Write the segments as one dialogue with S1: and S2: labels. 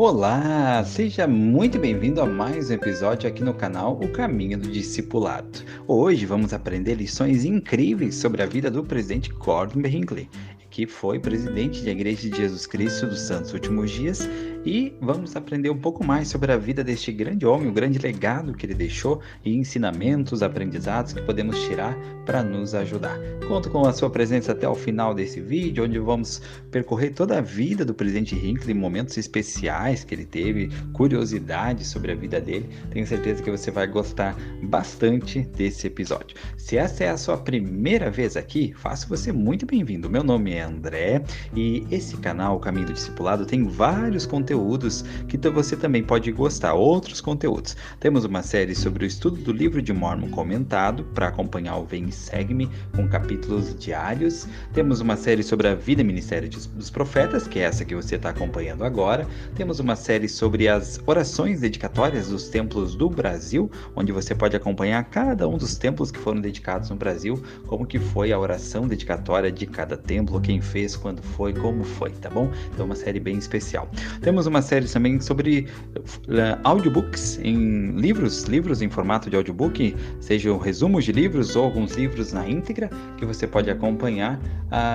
S1: Olá, seja muito bem-vindo a mais um episódio aqui no canal O Caminho do Discipulado. Hoje vamos aprender lições incríveis sobre a vida do presidente Gordon B. Hinckley, que foi presidente da Igreja de Jesus Cristo dos Santos Últimos Dias, e vamos aprender um pouco mais sobre a vida deste grande homem, o grande legado que ele deixou e ensinamentos, aprendizados que podemos tirar para nos ajudar. Conto com a sua presença até o final desse vídeo, onde vamos percorrer toda a vida do presidente Hinckley, momentos especiais que ele teve, curiosidades sobre a vida dele. Tenho certeza que você vai gostar bastante desse episódio. Se essa é a sua primeira vez aqui, faço você muito bem-vindo. Meu nome é André e esse canal, O Caminho do Discipulado, tem vários conteúdos que você também pode gostar, outros conteúdos. Temos uma série sobre o estudo do livro de Mórmon comentado, para acompanhar o Vem e Segue-me, com capítulos diários. Temos uma série sobre a vida e ministério dos profetas, que é essa que você está acompanhando agora. Temos uma série sobre as orações dedicatórias dos templos do Brasil, onde você pode acompanhar cada um dos templos que foram dedicados no Brasil, como que foi a oração dedicatória de cada templo, quem fez, quando foi, como foi, tá bom? Então uma série bem especial. Temos uma série também sobre audiobooks em livros em formato de audiobook, sejam resumos de livros ou alguns livros na íntegra, que você pode acompanhar,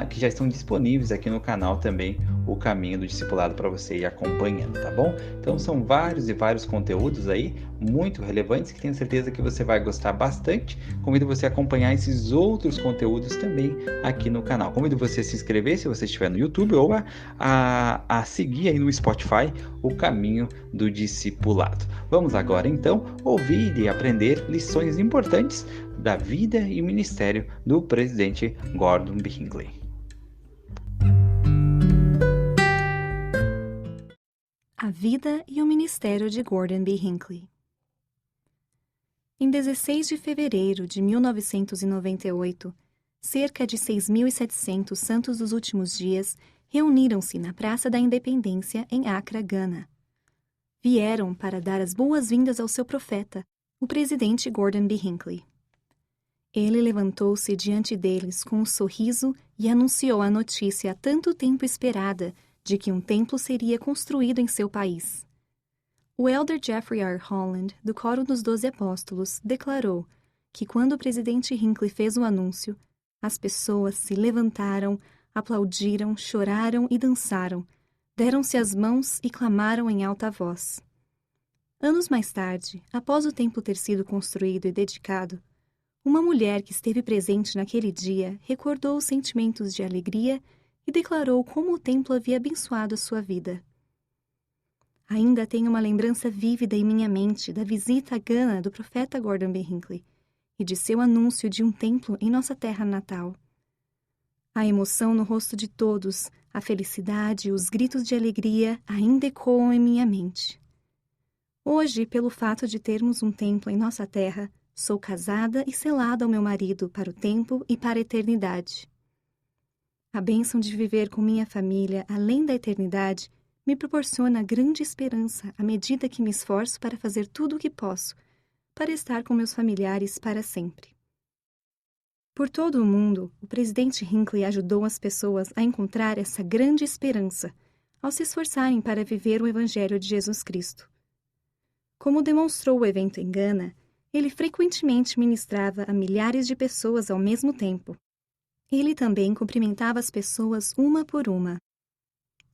S1: que já estão disponíveis aqui no canal também, O Caminho do Discipulado, para você ir acompanhando, tá bom? Então são vários e vários conteúdos aí, muito relevantes, que tenho certeza que você vai gostar bastante. Convido você a acompanhar esses outros conteúdos também aqui no canal. Convido você a se inscrever se você estiver no YouTube, ou a seguir aí no Spotify O Caminho do Discipulado. Vamos agora então ouvir e aprender lições importantes da vida e ministério do presidente Gordon B. Hinckley.
S2: A vida e o ministério de Gordon B. Hinckley. Em 16 de fevereiro de 1998, cerca de 6.700 santos dos últimos dias reuniram-se na Praça da Independência em Accra, Gana. Vieram para dar as boas-vindas ao seu profeta, o presidente Gordon B. Hinckley. Ele levantou-se diante deles com um sorriso e anunciou a notícia há tanto tempo esperada de que um templo seria construído em seu país. O elder Jeffrey R. Holland, do Coro dos 12 Apóstolos, declarou que quando o presidente Hinckley fez o anúncio, as pessoas se levantaram, aplaudiram, choraram e dançaram, deram-se as mãos e clamaram em alta voz. Anos mais tarde, após o templo ter sido construído e dedicado, uma mulher que esteve presente naquele dia recordou os sentimentos de alegria e declarou como o templo havia abençoado a sua vida. Ainda tenho uma lembrança vívida em minha mente da visita a Gana do profeta Gordon B. Hinckley e de seu anúncio de um templo em nossa terra natal. A emoção no rosto de todos, a felicidade e os gritos de alegria ainda ecoam em minha mente. Hoje, pelo fato de termos um templo em nossa terra, sou casada e selada ao meu marido para o tempo e para a eternidade. A bênção de viver com minha família além da eternidade me proporciona grande esperança à medida que me esforço para fazer tudo o que posso, para estar com meus familiares para sempre. Por todo o mundo, o presidente Hinckley ajudou as pessoas a encontrar essa grande esperança ao se esforçarem para viver o Evangelho de Jesus Cristo. Como demonstrou o evento em Gana, ele frequentemente ministrava a milhares de pessoas ao mesmo tempo. Ele também cumprimentava as pessoas uma por uma.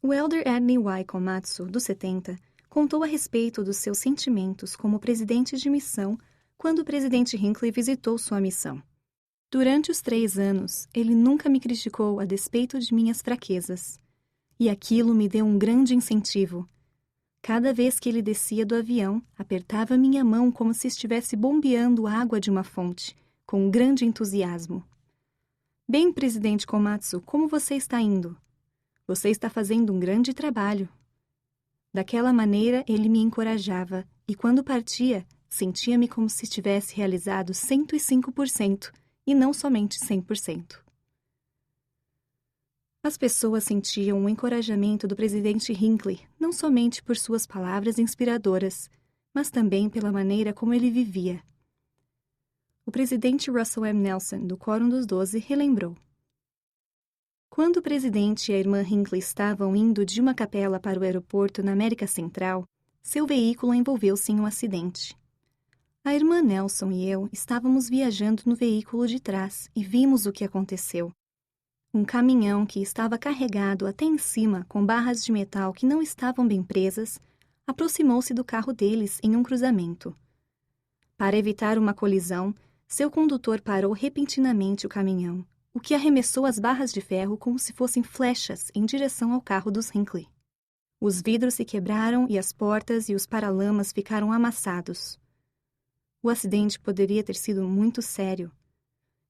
S2: O elder Edney Y. Komatsu, dos 70, contou a respeito dos seus sentimentos como presidente de missão quando o presidente Hinckley visitou sua missão. Durante os 3 anos, ele nunca me criticou a despeito de minhas fraquezas. E aquilo me deu um grande incentivo. Cada vez que ele descia do avião, apertava minha mão como se estivesse bombeando água de uma fonte, com um grande entusiasmo. Bem, presidente Komatsu, como você está indo? Você está fazendo um grande trabalho. Daquela maneira, ele me encorajava e, quando partia, sentia-me como se tivesse realizado 105% e não somente 100%. As pessoas sentiam o encorajamento do presidente Hinckley, não somente por suas palavras inspiradoras, mas também pela maneira como ele vivia. O presidente Russell M. Nelson, do Quórum dos 12, relembrou: Quando o presidente e a irmã Hinckley estavam indo de uma capela para o aeroporto na América Central, seu veículo envolveu-se em um acidente. A irmã Nelson e eu estávamos viajando no veículo de trás e vimos o que aconteceu. Um caminhão que estava carregado até em cima com barras de metal que não estavam bem presas aproximou-se do carro deles em um cruzamento. Para evitar uma colisão, seu condutor parou repentinamente o caminhão, o que arremessou as barras de ferro como se fossem flechas em direção ao carro dos Hinckley. Os vidros se quebraram e as portas e os paralamas ficaram amassados. O acidente poderia ter sido muito sério.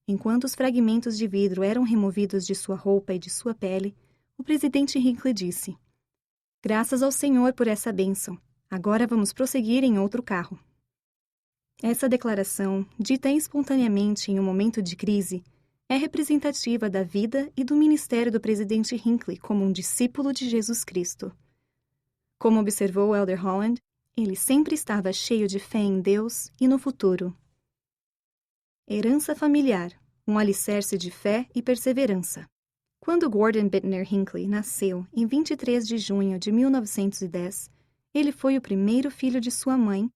S2: Enquanto os fragmentos de vidro eram removidos de sua roupa e de sua pele, o presidente Hinckley disse: "Graças ao Senhor por essa bênção. Agora vamos prosseguir em outro carro." Essa declaração, dita espontaneamente em um momento de crise, é representativa da vida e do ministério do presidente Hinckley como um discípulo de Jesus Cristo. Como observou Elder Holland, ele sempre estava cheio de fé em Deus e no futuro. Herança familiar, um alicerce de fé e perseverança. Quando Gordon Bittner Hinckley nasceu em 23 de junho de 1910, ele foi o primeiro filho de sua mãe,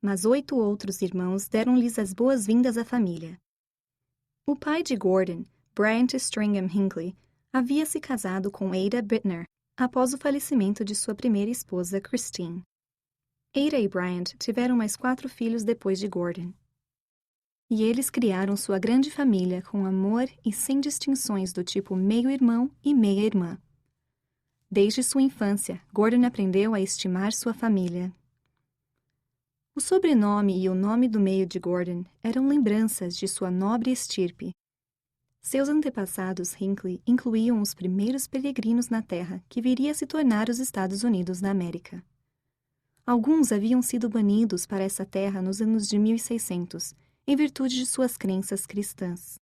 S2: mas 8 outros irmãos deram-lhes as boas-vindas à família. O pai de Gordon, Bryant Stringham Hinckley, havia se casado com Ada Bittner após o falecimento de sua primeira esposa, Christine. Ada e Bryant tiveram mais 4 filhos depois de Gordon. E eles criaram sua grande família com amor e sem distinções do tipo meio-irmão e meia-irmã. Desde sua infância, Gordon aprendeu a estimar sua família. O sobrenome e o nome do meio de Gordon eram lembranças de sua nobre estirpe. Seus antepassados Hinckley incluíam os primeiros peregrinos na terra que viria a se tornar os Estados Unidos da América. Alguns haviam sido banidos para essa terra nos anos de 1600, em virtude de suas crenças cristãs.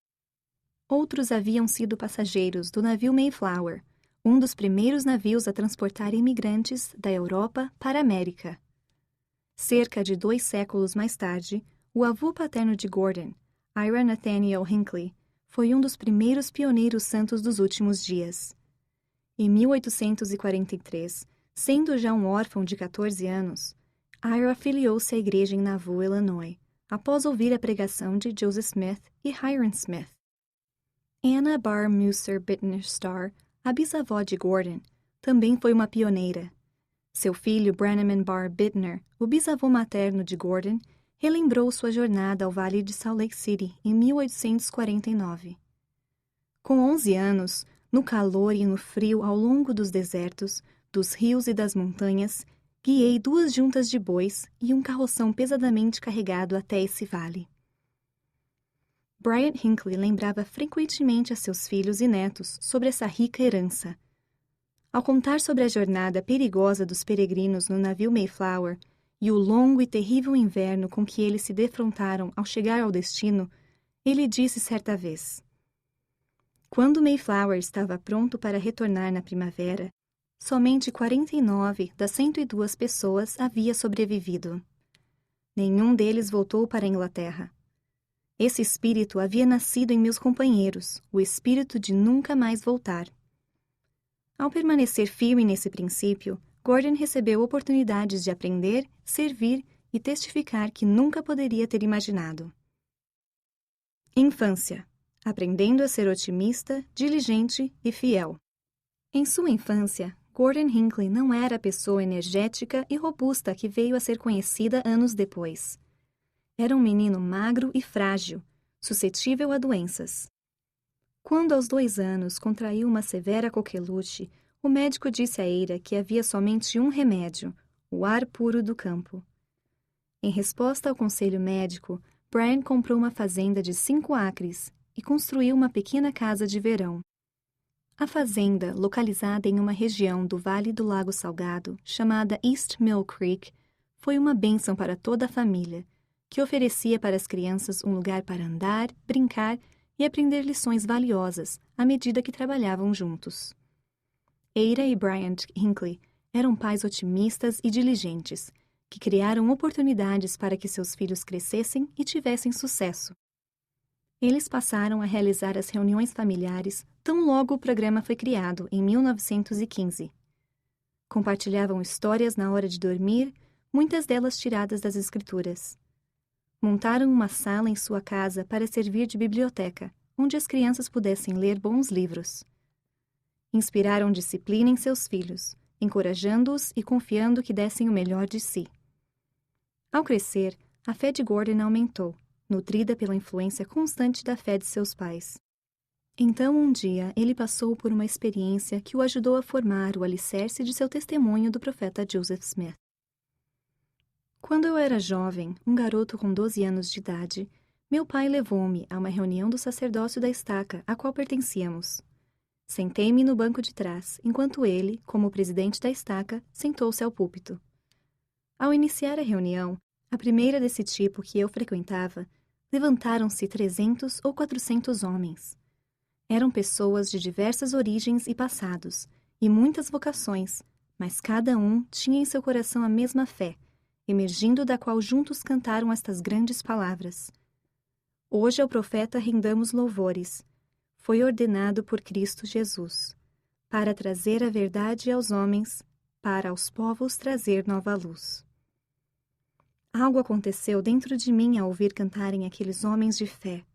S2: Outros haviam sido passageiros do navio Mayflower, um dos primeiros navios a transportar imigrantes da Europa para a América. Cerca de 2 séculos mais tarde, o avô paterno de Gordon, Ira Nathaniel Hinckley, foi um dos primeiros pioneiros santos dos últimos dias. Em 1843, sendo já um órfão de 14 anos, Ira afiliou-se à igreja em Nauvoo, Illinois, após ouvir a pregação de Joseph Smith e Hiram Smith. Anna Bar Musser Bittner Starr, a bisavó de Gordon, também foi uma pioneira. Seu filho Brannaman Bar Bittner, o bisavô materno de Gordon, relembrou sua jornada ao Vale de Salt Lake City em 1849. Com 11 anos, no calor e no frio ao longo dos desertos, dos rios e das montanhas, guiei 2 juntas de bois e um carroção pesadamente carregado até esse vale. Bryant Hinckley lembrava frequentemente a seus filhos e netos sobre essa rica herança. Ao contar sobre a jornada perigosa dos peregrinos no navio Mayflower e o longo e terrível inverno com que eles se defrontaram ao chegar ao destino, ele disse certa vez: "Quando Mayflower estava pronto para retornar na primavera, somente 49 das 102 pessoas havia sobrevivido. Nenhum deles voltou para a Inglaterra. Esse espírito havia nascido em meus companheiros, o espírito de nunca mais voltar." Ao permanecer firme nesse princípio, Gordon recebeu oportunidades de aprender, servir e testificar que nunca poderia ter imaginado. Infância. Aprendendo a ser otimista, diligente e fiel. Em sua infância, Gordon Hinckley não era a pessoa energética e robusta que veio a ser conhecida anos depois. Era um menino magro e frágil, suscetível a doenças. Quando aos 2 anos contraiu uma severa coqueluche, o médico disse a Ada que havia somente um remédio, o ar puro do campo. Em resposta ao conselho médico, Brian comprou uma fazenda de 5 acres e construiu uma pequena casa de verão. A fazenda, localizada em uma região do Vale do Lago Salgado, chamada East Mill Creek, foi uma bênção para toda a família, que oferecia para as crianças um lugar para andar, brincar e aprender lições valiosas à medida que trabalhavam juntos. Ada e Bryant Hinckley eram pais otimistas e diligentes, que criaram oportunidades para que seus filhos crescessem e tivessem sucesso. Eles passaram a realizar as reuniões familiares tão logo o programa foi criado, em 1915. Compartilhavam histórias na hora de dormir, muitas delas tiradas das escrituras. Montaram uma sala em sua casa para servir de biblioteca, onde as crianças pudessem ler bons livros. Inspiraram disciplina em seus filhos, encorajando-os e confiando que dessem o melhor de si. Ao crescer, a fé de Gordon aumentou, nutrida pela influência constante da fé de seus pais. Então, um dia, ele passou por uma experiência que o ajudou a formar o alicerce de seu testemunho do profeta Joseph Smith. Quando eu era jovem, um garoto com 12 anos de idade, meu pai levou-me a uma reunião do sacerdócio da estaca, a qual pertencíamos. Sentei-me no banco de trás, enquanto ele, como presidente da estaca, sentou-se ao púlpito. Ao iniciar a reunião, a primeira desse tipo que eu frequentava, levantaram-se 300 ou 400 homens. Eram pessoas de diversas origens e passados, e muitas vocações, mas cada um tinha em seu coração a mesma fé, emergindo da qual juntos cantaram estas grandes palavras. Hoje ao profeta rendamos louvores. Foi ordenado por Cristo Jesus, para trazer a verdade aos homens, para aos povos trazer nova luz. Algo aconteceu dentro de mim ao ouvir cantarem aqueles homens de fé.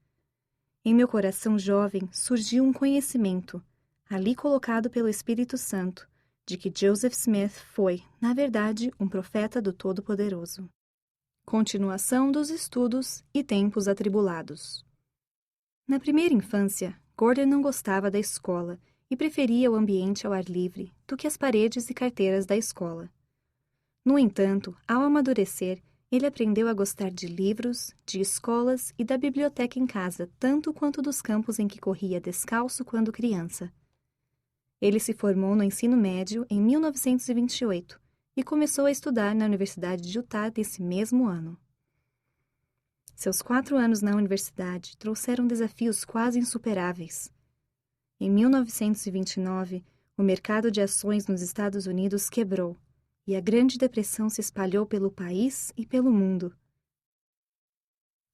S2: Em meu coração jovem surgiu um conhecimento, ali colocado pelo Espírito Santo, de que Joseph Smith foi, na verdade, um profeta do Todo-Poderoso. Continuação dos estudos e tempos atribulados. Na primeira infância, Gordon não gostava da escola e preferia o ambiente ao ar livre do que as paredes e carteiras da escola. No entanto, ao amadurecer, ele aprendeu a gostar de livros, de escolas e da biblioteca em casa, tanto quanto dos campos em que corria descalço quando criança. Ele se formou no ensino médio em 1928 e começou a estudar na Universidade de Utah desse mesmo ano. Seus 4 anos na universidade trouxeram desafios quase insuperáveis. Em 1929, o mercado de ações nos Estados Unidos quebrou, e a Grande Depressão se espalhou pelo país e pelo mundo.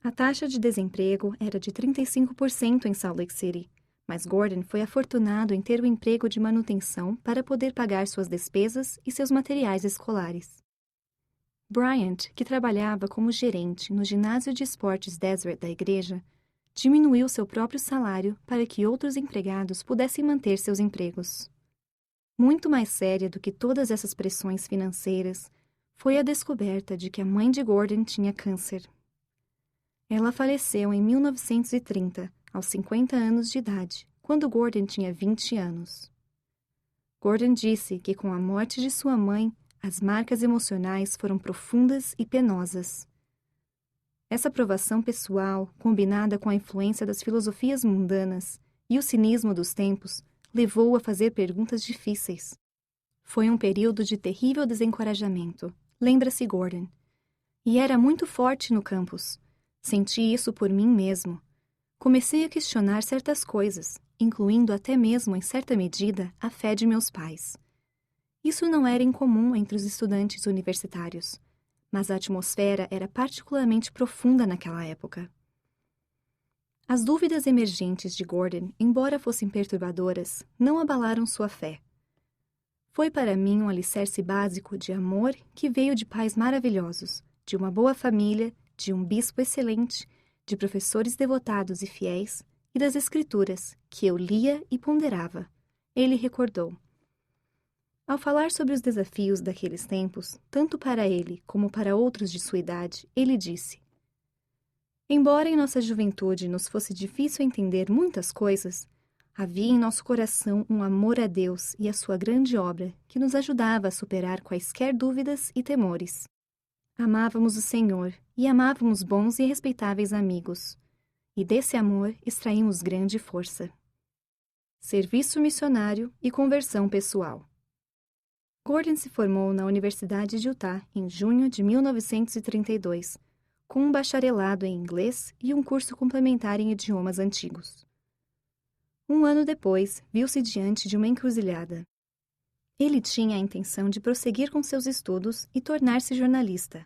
S2: A taxa de desemprego era de 35% em Salt Lake City, mas Gordon foi afortunado em ter o emprego de manutenção para poder pagar suas despesas e seus materiais escolares. Bryant, que trabalhava como gerente no ginásio de esportes Deseret da igreja, diminuiu seu próprio salário para que outros empregados pudessem manter seus empregos. Muito mais séria do que todas essas pressões financeiras foi a descoberta de que a mãe de Gordon tinha câncer. Ela faleceu em 1930, aos 50 anos de idade, quando Gordon tinha 20 anos. Gordon disse que com a morte de sua mãe, as marcas emocionais foram profundas e penosas. Essa provação pessoal, combinada com a influência das filosofias mundanas e o cinismo dos tempos, levou-o a fazer perguntas difíceis. Foi um período de terrível desencorajamento, lembra-se Gordon. E era muito forte no campus. Senti isso por mim mesmo. Comecei a questionar certas coisas, incluindo até mesmo, em certa medida, a fé de meus pais. Isso não era incomum entre os estudantes universitários, mas a atmosfera era particularmente profunda naquela época. As dúvidas emergentes de Gordon, embora fossem perturbadoras, não abalaram sua fé. Foi para mim um alicerce básico de amor que veio de pais maravilhosos, de uma boa família, de um bispo excelente, de professores devotados e fiéis, e das escrituras, que eu lia e ponderava. Ele recordou. Ao falar sobre os desafios daqueles tempos, tanto para ele como para outros de sua idade, ele disse: embora em nossa juventude nos fosse difícil entender muitas coisas, havia em nosso coração um amor a Deus e a sua grande obra que nos ajudava a superar quaisquer dúvidas e temores. Amávamos o Senhor e amávamos bons e respeitáveis amigos, e desse amor extraímos grande força. Serviço missionário e conversão pessoal. Gordon se formou na Universidade de Utah em junho de 1932, com um bacharelado em inglês e um curso complementar em idiomas antigos. Um ano depois, viu-se diante de uma encruzilhada. Ele tinha a intenção de prosseguir com seus estudos e tornar-se jornalista.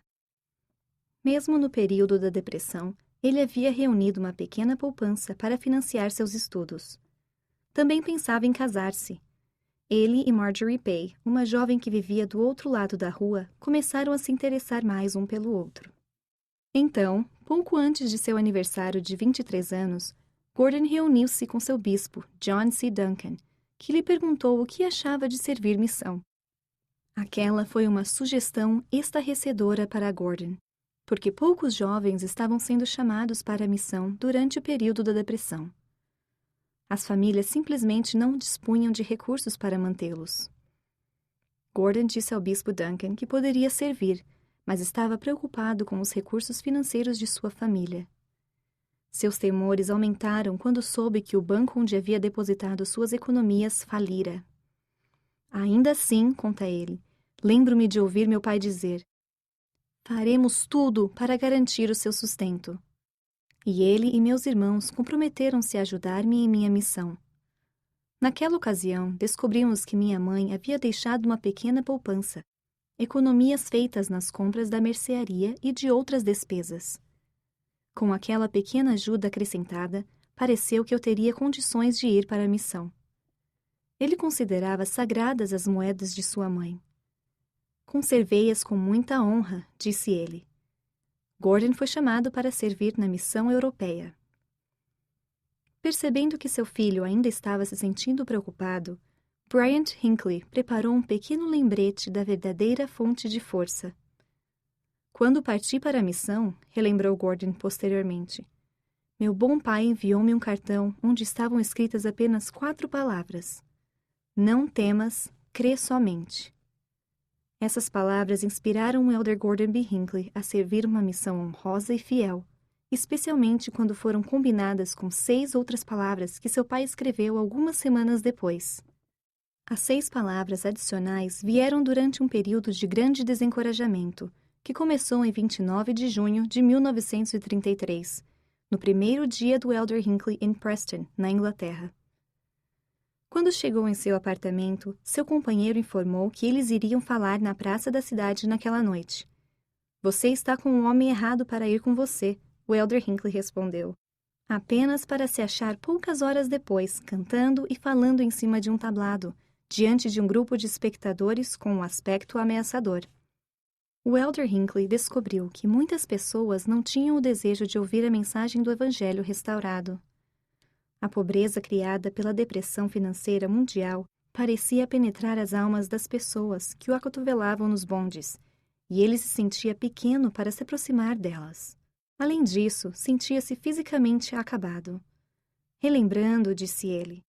S2: Mesmo no período da depressão, ele havia reunido uma pequena poupança para financiar seus estudos. também pensava em casar-se. Ele e Marjorie Pay, uma jovem que vivia do outro lado da rua, começaram a se interessar mais um pelo outro. Então, pouco antes de seu aniversário de 23 anos, Gordon reuniu-se com seu bispo, John C. Duncan, que lhe perguntou o que achava de servir missão. Aquela foi uma sugestão estarrecedora para Gordon, porque poucos jovens estavam sendo chamados para a missão durante o período da depressão. As famílias simplesmente não dispunham de recursos para mantê-los. Gordon disse ao bispo Duncan que poderia servir, mas estava preocupado com os recursos financeiros de sua família. Seus temores aumentaram quando soube que o banco onde havia depositado suas economias falira. Ainda assim, conta ele, lembro-me de ouvir meu pai dizer: "Faremos tudo para garantir o seu sustento." E ele e meus irmãos comprometeram-se a ajudar-me em minha missão. Naquela ocasião, descobrimos que minha mãe havia deixado uma pequena poupança, economias feitas nas compras da mercearia e de outras despesas. Com aquela pequena ajuda acrescentada, pareceu que eu teria condições de ir para a missão. Ele considerava sagradas as moedas de sua mãe. "Conservei-as com muita honra", disse ele. Gordon foi chamado para servir na missão europeia. Percebendo que seu filho ainda estava se sentindo preocupado, Bryant Hinckley preparou um pequeno lembrete da verdadeira fonte de força. "Quando parti para a missão", relembrou Gordon posteriormente, "meu bom pai enviou-me um cartão onde estavam escritas apenas 4 palavras: 'Não temas, crê somente.'" Essas palavras inspiraram o elder Gordon B. Hinckley a servir uma missão honrosa e fiel, especialmente quando foram combinadas com 6 outras palavras que seu pai escreveu algumas semanas depois. As 6 palavras adicionais vieram durante um período de grande desencorajamento, que começou em 29 de junho de 1933, no primeiro dia do elder Hinckley em Preston, na Inglaterra. Quando chegou em seu apartamento, seu companheiro informou que eles iriam falar na praça da cidade naquela noite. "Você está com um homem errado para ir com você", o elder Hinckley respondeu, apenas para se achar poucas horas depois, cantando e falando em cima de um tablado, diante de um grupo de espectadores com um aspecto ameaçador. O elder Hinckley descobriu que muitas pessoas não tinham o desejo de ouvir a mensagem do Evangelho restaurado. A pobreza criada pela depressão financeira mundial parecia penetrar as almas das pessoas que o acotovelavam nos bondes, e ele se sentia pequeno para se aproximar delas. Além disso, sentia-se fisicamente acabado. Relembrando, disse ele: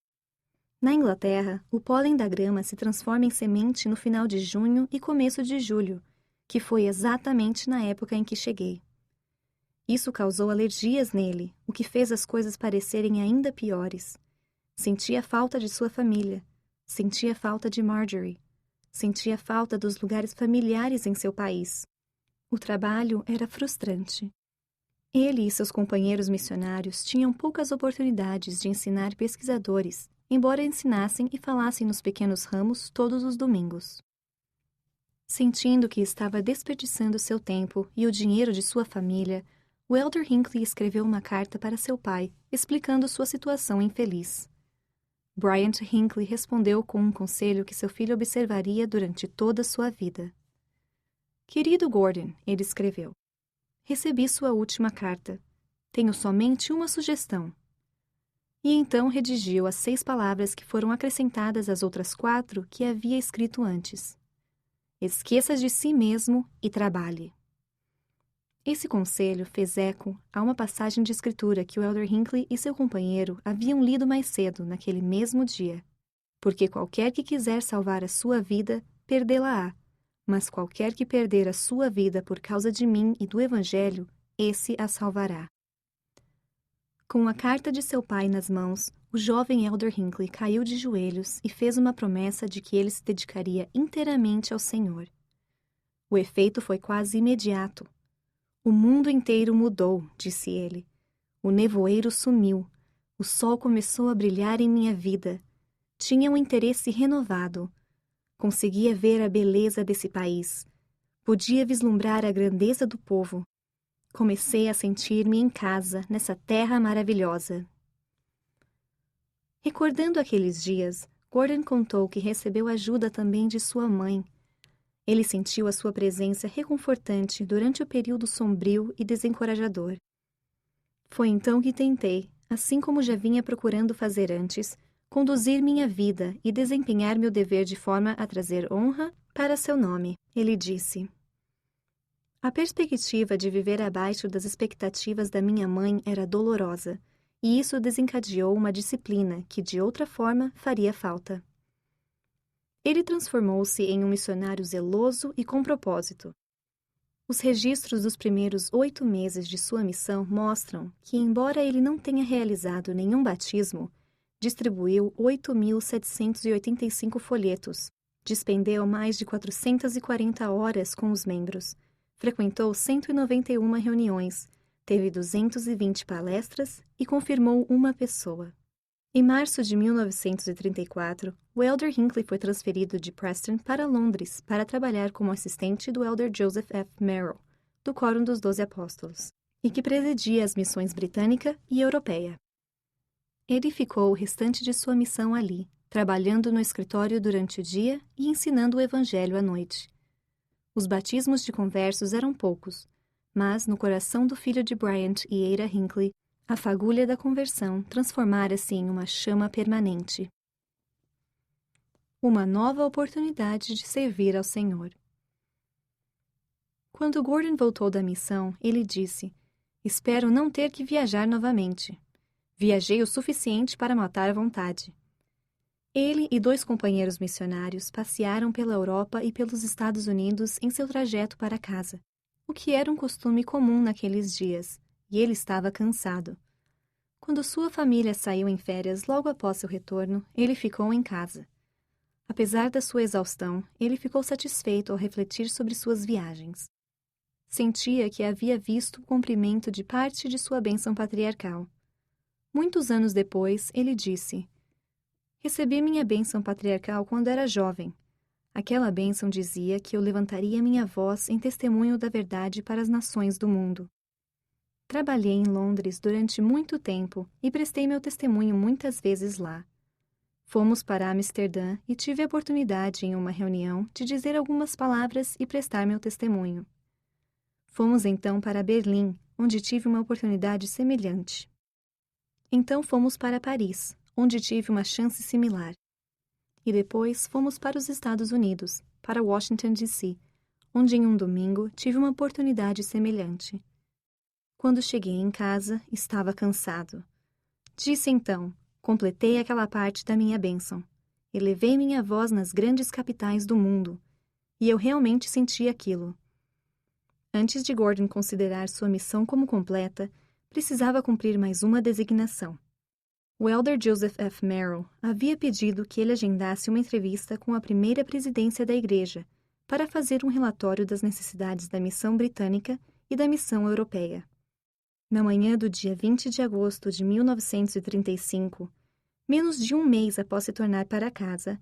S2: "Na Inglaterra, o pólen da grama se transforma em semente no final de junho e começo de julho, que foi exatamente na época em que cheguei. Isso causou alergias nele, o que fez as coisas parecerem ainda piores. Sentia falta de sua família, sentia falta de Marjorie, sentia falta dos lugares familiares em seu país. O trabalho era frustrante. Ele e seus companheiros missionários tinham poucas oportunidades de ensinar pesquisadores, embora ensinassem e falassem nos pequenos ramos todos os domingos. Sentindo que estava desperdiçando seu tempo e o dinheiro de sua família, o elder Hinckley escreveu uma carta para seu pai, explicando sua situação infeliz. Bryant Hinckley respondeu com um conselho que seu filho observaria durante toda sua vida. "Querido Gordon", ele escreveu, "recebi sua última carta. Tenho somente uma sugestão." E então redigiu as 6 palavras que foram acrescentadas às outras 4 que havia escrito antes: "Esqueça de si mesmo e trabalhe." Esse conselho fez eco a uma passagem de escritura que o elder Hinckley e seu companheiro haviam lido mais cedo, naquele mesmo dia. "Porque qualquer que quiser salvar a sua vida, perdê-la-á. Mas qualquer que perder a sua vida por causa de mim e do Evangelho, esse a salvará." Com a carta de seu pai nas mãos, o jovem elder Hinckley caiu de joelhos e fez uma promessa de que ele se dedicaria inteiramente ao Senhor. O efeito foi quase imediato. "O mundo inteiro mudou", disse ele. "O nevoeiro sumiu. O sol começou a brilhar em minha vida. Tinha um interesse renovado. Conseguia ver a beleza desse país. Podia vislumbrar a grandeza do povo. Comecei a sentir-me em casa nessa terra maravilhosa." Recordando aqueles dias, Gordon contou que recebeu ajuda também de sua mãe. Ele sentiu a sua presença reconfortante durante o período sombrio e desencorajador. Foi então que tentei, assim como já vinha procurando fazer antes, conduzir minha vida e desempenhar meu dever de forma a trazer honra para seu nome, ele disse. A perspectiva de viver abaixo das expectativas da minha mãe era dolorosa, e isso desencadeou uma disciplina que, de outra forma, faria falta. Ele transformou-se em um missionário zeloso e com propósito. Os registros dos primeiros 8 meses de sua missão mostram que, embora ele não tenha realizado nenhum batismo, distribuiu 8.785 folhetos, despendeu mais de 440 horas com os membros, frequentou 191 reuniões, teve 220 palestras e confirmou uma pessoa. Em março de 1934, o Elder Hinckley foi transferido de Preston para Londres para trabalhar como assistente do Elder Joseph F. Merrill, do Quórum dos 12 Apóstolos, e que presidia as missões britânica e europeia. Ele ficou o restante de sua missão ali, trabalhando no escritório durante o dia e ensinando o Evangelho à noite. Os batismos de conversos eram poucos, mas no coração do filho de Bryant e Ada Hinckley, a fagulha da conversão transformara-se em uma chama permanente. Uma nova oportunidade de servir ao Senhor. Quando Gordon voltou da missão, ele disse: "Espero não ter que viajar novamente. Viajei o suficiente para matar à vontade." Ele e 2 companheiros missionários passearam pela Europa e pelos Estados Unidos em seu trajeto para casa, o que era um costume comum naqueles dias, e ele estava cansado. Quando sua família saiu em férias logo após seu retorno, ele ficou em casa. Apesar da sua exaustão, ele ficou satisfeito ao refletir sobre suas viagens. Sentia que havia visto o cumprimento de parte de sua bênção patriarcal. Muitos anos depois, ele disse: "Recebi minha bênção patriarcal quando era jovem. Aquela bênção dizia que eu levantaria minha voz em testemunho da verdade para as nações do mundo. Trabalhei em Londres durante muito tempo e prestei meu testemunho muitas vezes lá. Fomos para Amsterdã e tive a oportunidade, em uma reunião, de dizer algumas palavras e prestar meu testemunho. Fomos então para Berlim, onde tive uma oportunidade semelhante. Então fomos para Paris, onde tive uma chance similar. E depois fomos para os Estados Unidos, para Washington, D.C., onde em um domingo tive uma oportunidade semelhante. Quando cheguei em casa, estava cansado. Disse então: completei aquela parte da minha bênção. Elevei minha voz nas grandes capitais do mundo. E eu realmente senti aquilo. Antes de Gordon considerar sua missão como completa, precisava cumprir mais uma designação. O Elder Joseph F. Merrill havia pedido que ele agendasse uma entrevista com a primeira presidência da igreja para fazer um relatório das necessidades da missão britânica e da missão europeia. Na manhã do dia 20 de agosto de 1935, menos de um mês após se tornar para casa,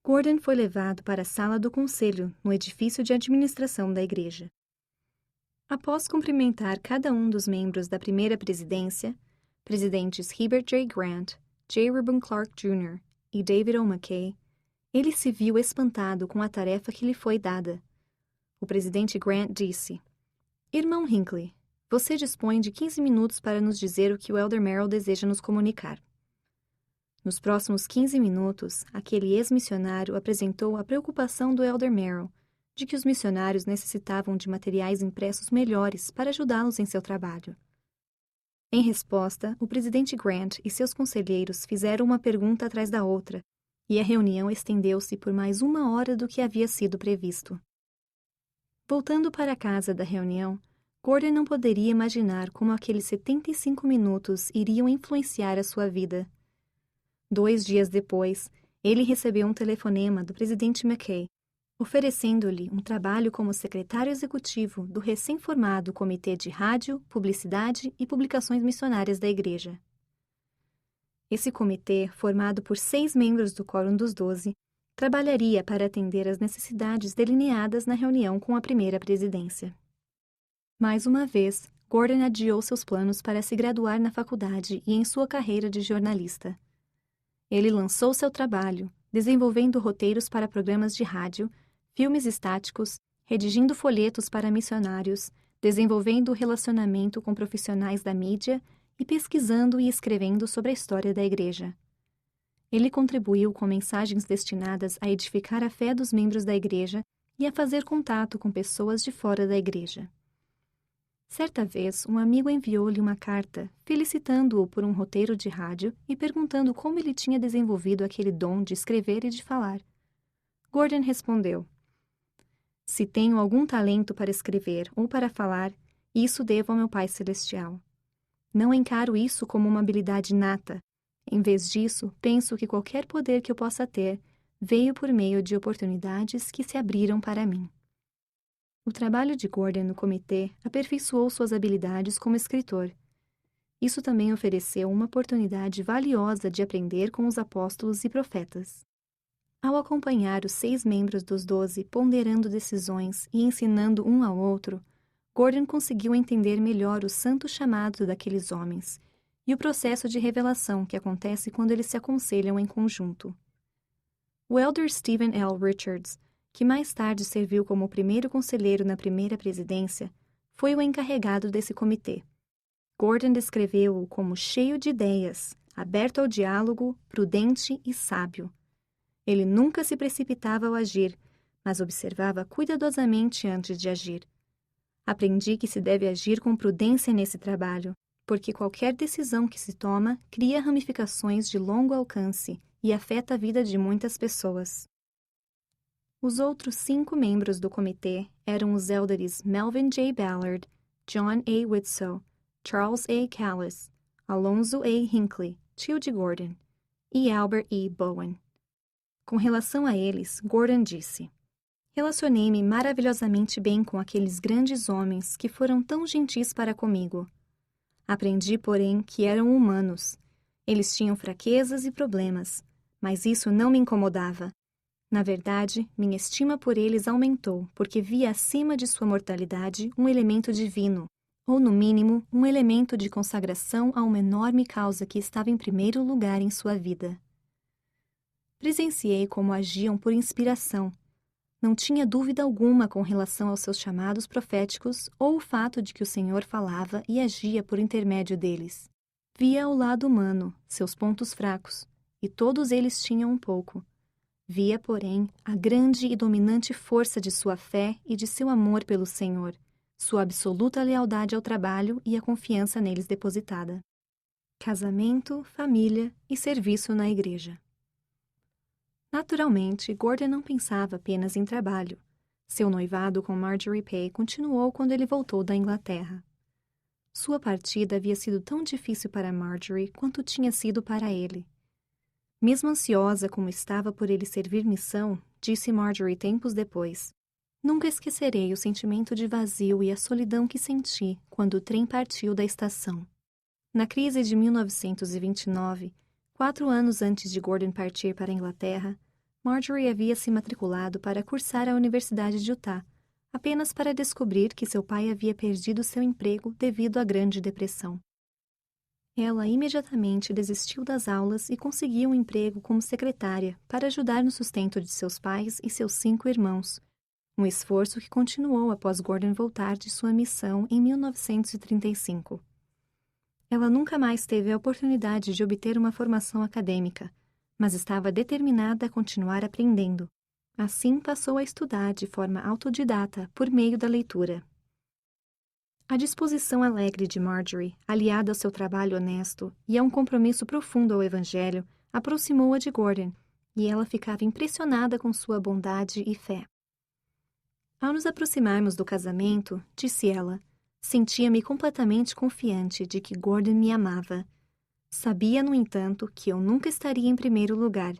S2: Gordon foi levado para a sala do conselho no edifício de administração da igreja. Após cumprimentar cada um dos membros da primeira presidência, presidentes Heber J. Grant, J. Reuben Clark Jr. e David O. McKay, ele se viu espantado com a tarefa que lhe foi dada. O presidente Grant disse: "Irmão Hinckley, você dispõe de 15 minutos para nos dizer o que o Elder Merrill deseja nos comunicar." Nos próximos 15 minutos, aquele ex-missionário apresentou a preocupação do Elder Merrill de que os missionários necessitavam de materiais impressos melhores para ajudá-los em seu trabalho. Em resposta, o presidente Grant e seus conselheiros fizeram uma pergunta atrás da outra, e a reunião estendeu-se por mais 1 hora do que havia sido previsto. Voltando para a casa da reunião, Gordon não poderia imaginar como aqueles 75 minutos iriam influenciar a sua vida. 2 dias depois, ele recebeu um telefonema do presidente McKay, oferecendo-lhe um trabalho como secretário executivo do recém-formado Comitê de Rádio, Publicidade e Publicações Missionárias da Igreja. Esse comitê, formado por 6 membros do Quórum dos 12, trabalharia para atender às necessidades delineadas na reunião com a primeira presidência. Mais uma vez, Gordon adiou seus planos para se graduar na faculdade e em sua carreira de jornalista. Ele lançou seu trabalho, desenvolvendo roteiros para programas de rádio, filmes estáticos, redigindo folhetos para missionários, desenvolvendo relacionamento com profissionais da mídia e pesquisando e escrevendo sobre a história da Igreja. Ele contribuiu com mensagens destinadas a edificar a fé dos membros da Igreja e a fazer contato com pessoas de fora da Igreja. Certa vez, um amigo enviou-lhe uma carta, felicitando-o por um roteiro de rádio e perguntando como ele tinha desenvolvido aquele dom de escrever e de falar. Gordon respondeu: "Se tenho algum talento para escrever ou para falar, isso devo ao meu Pai Celestial. Não encaro isso como uma habilidade nata. Em vez disso, penso que qualquer poder que eu possa ter veio por meio de oportunidades que se abriram para mim." O trabalho de Gordon no comitê aperfeiçoou suas habilidades como escritor. Isso também ofereceu uma oportunidade valiosa de aprender com os apóstolos e profetas. Ao acompanhar os 6 membros dos 12 ponderando decisões e ensinando um ao outro, Gordon conseguiu entender melhor o santo chamado daqueles homens e o processo de revelação que acontece quando eles se aconselham em conjunto. O elder Stephen L. Richards, que mais tarde serviu como primeiro conselheiro na primeira presidência, foi o encarregado desse comitê. Gordon descreveu-o como cheio de ideias, aberto ao diálogo, prudente e sábio. Ele nunca se precipitava ao agir, mas observava cuidadosamente antes de agir. Aprendi que se deve agir com prudência nesse trabalho, porque qualquer decisão que se toma cria ramificações de longo alcance e afeta a vida de muitas pessoas. Os outros 5 membros do comitê eram os élderes Melvin J. Ballard, John A. Widtsoe, Charles A. Callis, Alonzo A. Hinckley, tio de Gordon, e Albert E. Bowen. Com relação a eles, Gordon disse: "Relacionei-me maravilhosamente bem com aqueles grandes homens que foram tão gentis para comigo. Aprendi, porém, que eram humanos. Eles tinham fraquezas e problemas, mas isso não me incomodava. Na verdade, minha estima por eles aumentou porque via acima de sua mortalidade um elemento divino, ou no mínimo, um elemento de consagração a uma enorme causa que estava em primeiro lugar em sua vida. Presenciei como agiam por inspiração. Não tinha dúvida alguma com relação aos seus chamados proféticos ou o fato de que o Senhor falava e agia por intermédio deles. Via o lado humano, seus pontos fracos, e todos eles tinham um pouco. Via, porém, a grande e dominante força de sua fé e de seu amor pelo Senhor, sua absoluta lealdade ao trabalho e a confiança neles depositada. Casamento, família e serviço na igreja. Naturalmente, Gordon não pensava apenas em trabalho. Seu noivado com Marjorie Pay continuou quando ele voltou da Inglaterra. Sua partida havia sido tão difícil para Marjorie quanto tinha sido para ele. Mesmo ansiosa como estava por ele servir missão, disse Marjorie tempos depois: "Nunca esquecerei o sentimento de vazio e a solidão que senti quando o trem partiu da estação." Na crise de 1929, 4 anos antes de Gordon partir para a Inglaterra, Marjorie havia se matriculado para cursar a Universidade de Utah, apenas para descobrir que seu pai havia perdido seu emprego devido à Grande Depressão. Ela imediatamente desistiu das aulas e conseguiu um emprego como secretária para ajudar no sustento de seus pais e seus 5 irmãos, um esforço que continuou após Gordon voltar de sua missão em 1935. Ela nunca mais teve a oportunidade de obter uma formação acadêmica, mas estava determinada a continuar aprendendo. Assim, passou a estudar de forma autodidata por meio da leitura. A disposição alegre de Marjorie, aliada ao seu trabalho honesto e a um compromisso profundo ao Evangelho, aproximou-a de Gordon, e ela ficava impressionada com sua bondade e fé. Ao nos aproximarmos do casamento, disse ela, sentia-me completamente confiante de que Gordon me amava. Sabia, no entanto, que eu nunca estaria em primeiro lugar.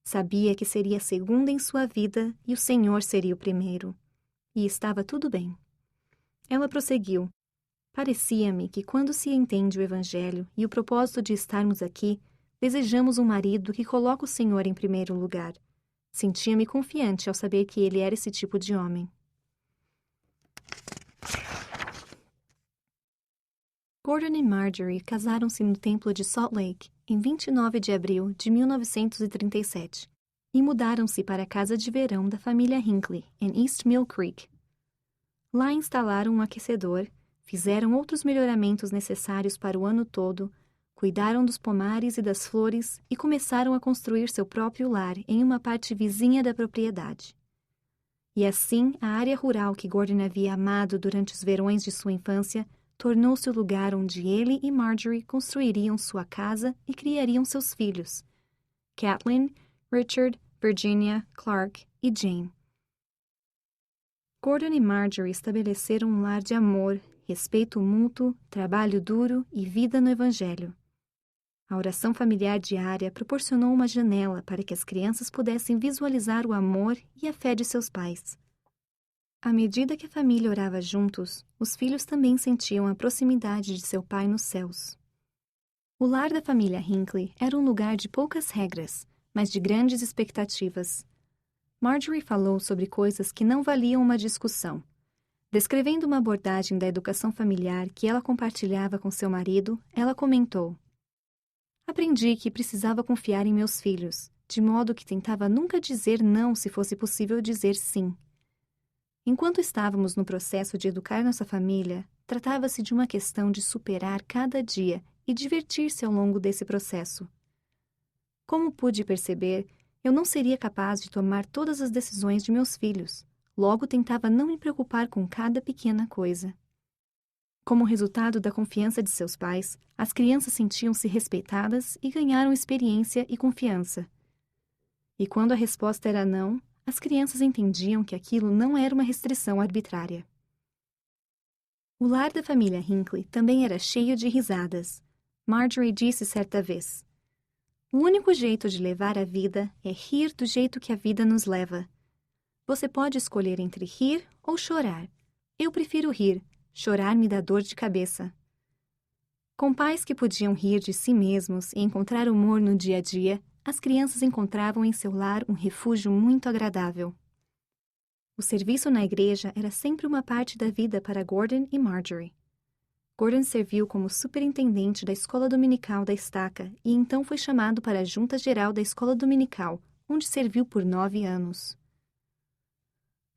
S2: Sabia que seria a segunda em sua vida e o Senhor seria o primeiro. E estava tudo bem. Ela prosseguiu: "Parecia-me que quando se entende o Evangelho e o propósito de estarmos aqui, desejamos um marido que coloca o Senhor em primeiro lugar. Sentia-me confiante ao saber que ele era esse tipo de homem." Gordon e Marjorie casaram-se no Templo de Salt Lake em 29 de abril de 1937 e mudaram-se para a casa de verão da família Hinckley, em East Mill Creek. Lá instalaram um aquecedor, fizeram outros melhoramentos necessários para o ano todo, cuidaram dos pomares e das flores e começaram a construir seu próprio lar em uma parte vizinha da propriedade. E assim, a área rural que Gordon havia amado durante os verões de sua infância tornou-se o lugar onde ele e Marjorie construiriam sua casa e criariam seus filhos, Kathleen, Richard, Virginia, Clark e Jane. Gordon e Marjorie estabeleceram um lar de amor, respeito mútuo, trabalho duro e vida no Evangelho. A oração familiar diária proporcionou uma janela para que as crianças pudessem visualizar o amor e a fé de seus pais. À medida que a família orava juntos, os filhos também sentiam a proximidade de seu pai nos céus. O lar da família Hinckley era um lugar de poucas regras, mas de grandes expectativas. Marjorie falou sobre coisas que não valiam uma discussão. Descrevendo uma abordagem da educação familiar que ela compartilhava com seu marido, ela comentou: "Aprendi que precisava confiar em meus filhos, de modo que tentava nunca dizer não se fosse possível dizer sim. Enquanto estávamos no processo de educar nossa família, tratava-se de uma questão de superar cada dia e divertir-se ao longo desse processo. Como pude perceber, eu não seria capaz de tomar todas as decisões de meus filhos, logo tentava não me preocupar com cada pequena coisa. Como resultado da confiança de seus pais, as crianças sentiam-se respeitadas e ganharam experiência e confiança. E quando a resposta era não, as crianças entendiam que aquilo não era uma restrição arbitrária." O lar da família Hinckley também era cheio de risadas. Marjorie disse certa vez: "O único jeito de levar a vida é rir do jeito que a vida nos leva. Você pode escolher entre rir ou chorar. Eu prefiro rir. Chorar me dá dor de cabeça." Com pais que podiam rir de si mesmos e encontrar humor no dia a dia, as crianças encontravam em seu lar um refúgio muito agradável. O serviço na igreja era sempre uma parte da vida para Gordon e Marjorie. Gordon serviu como superintendente da escola dominical da Estaca e então foi chamado para a junta geral da escola dominical, onde serviu por 9 anos.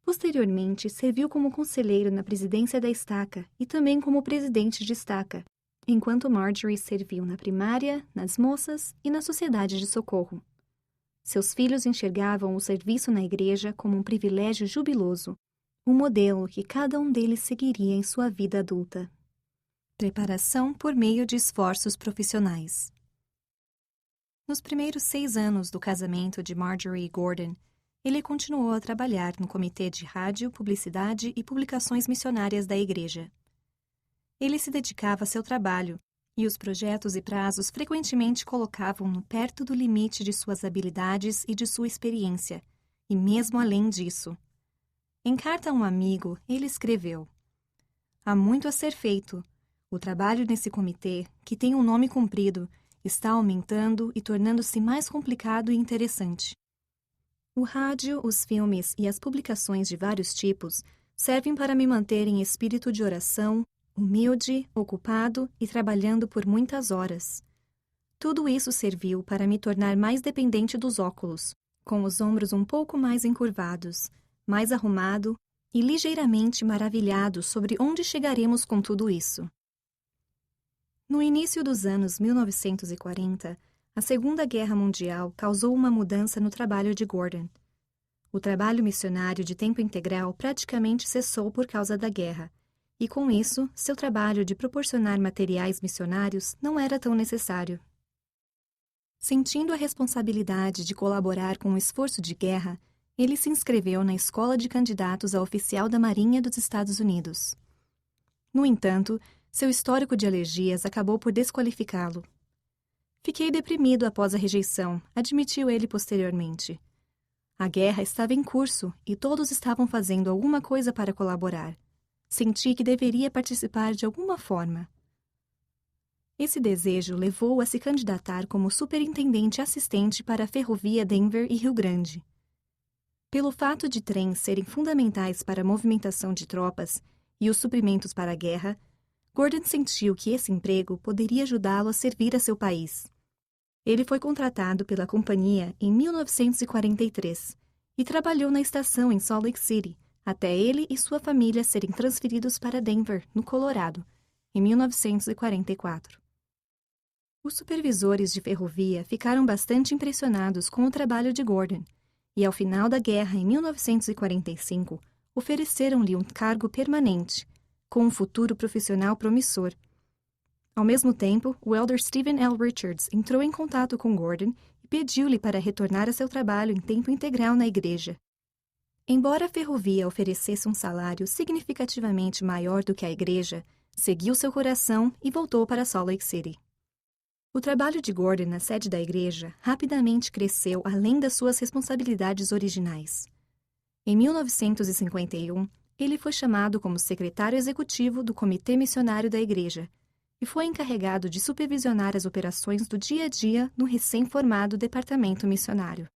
S2: Posteriormente, serviu como conselheiro na presidência da Estaca e também como presidente de Estaca, enquanto Marjorie serviu na primária, nas moças e na sociedade de socorro. Seus filhos enxergavam o serviço na igreja como um privilégio jubiloso, um modelo que cada um deles seguiria em sua vida adulta. Preparação por meio de esforços profissionais. Nos primeiros 6 anos do casamento de Marjorie e Gordon, ele continuou a trabalhar no Comitê de Rádio, Publicidade e Publicações Missionárias da Igreja. Ele se dedicava a seu trabalho, e os projetos e prazos frequentemente colocavam-no perto do limite de suas habilidades e de sua experiência, e mesmo além disso. Em carta a um amigo, ele escreveu: "Há muito a ser feito. O trabalho nesse comitê, que tem um nome comprido, está aumentando e tornando-se mais complicado e interessante. O rádio, os filmes e as publicações de vários tipos servem para me manter em espírito de oração, humilde, ocupado e trabalhando por muitas horas. Tudo isso serviu para me tornar mais dependente dos óculos, com os ombros um pouco mais encurvados, mais arrumado e ligeiramente maravilhado sobre onde chegaremos com tudo isso." No início dos anos 1940, a Segunda Guerra Mundial causou uma mudança no trabalho de Gordon. O trabalho missionário de tempo integral praticamente cessou por causa da guerra, e com isso, seu trabalho de proporcionar materiais missionários não era tão necessário. Sentindo a responsabilidade de colaborar com o esforço de guerra, ele se inscreveu na Escola de Candidatos a Oficial da Marinha dos Estados Unidos. No entanto, seu histórico de alergias acabou por desqualificá-lo. "Fiquei deprimido após a rejeição", admitiu ele posteriormente. A guerra estava em curso e todos estavam fazendo alguma coisa para colaborar. Senti que deveria participar de alguma forma. Esse desejo levou-o a se candidatar como superintendente assistente para a ferrovia Denver e Rio Grande. Pelo fato de trens serem fundamentais para a movimentação de tropas e os suprimentos para a guerra, Gordon sentiu que esse emprego poderia ajudá-lo a servir a seu país. Ele foi contratado pela companhia em 1943 e trabalhou na estação em Salt Lake City, até ele e sua família serem transferidos para Denver, no Colorado, em 1944. Os supervisores de ferrovia ficaram bastante impressionados com o trabalho de Gordon e, ao final da guerra, em 1945, ofereceram-lhe um cargo permanente, com um futuro profissional promissor. Ao mesmo tempo, o elder Stephen L. Richards entrou em contato com Gordon e pediu-lhe para retornar a seu trabalho em tempo integral na igreja. Embora a ferrovia oferecesse um salário significativamente maior do que a igreja, seguiu seu coração e voltou para Salt Lake City. O trabalho de Gordon na sede da igreja rapidamente cresceu além das suas responsabilidades originais. Em 1951, ele foi chamado como secretário executivo do Comitê Missionário da Igreja e foi encarregado de supervisionar as operações do dia a dia no recém-formado Departamento Missionário.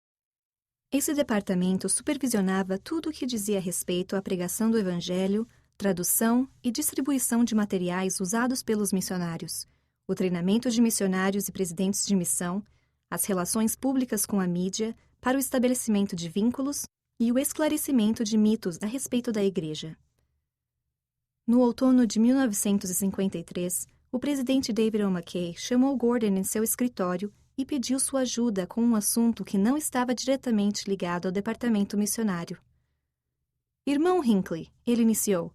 S2: Esse departamento supervisionava tudo o que dizia respeito à pregação do Evangelho, tradução e distribuição de materiais usados pelos missionários, o treinamento de missionários e presidentes de missão, as relações públicas com a mídia para o estabelecimento de vínculos e o esclarecimento de mitos a respeito da Igreja. No outono de 1953, o presidente David O. McKay chamou Gordon em seu escritório e pediu sua ajuda com um assunto que não estava diretamente ligado ao departamento missionário. Irmão Hinckley, ele iniciou.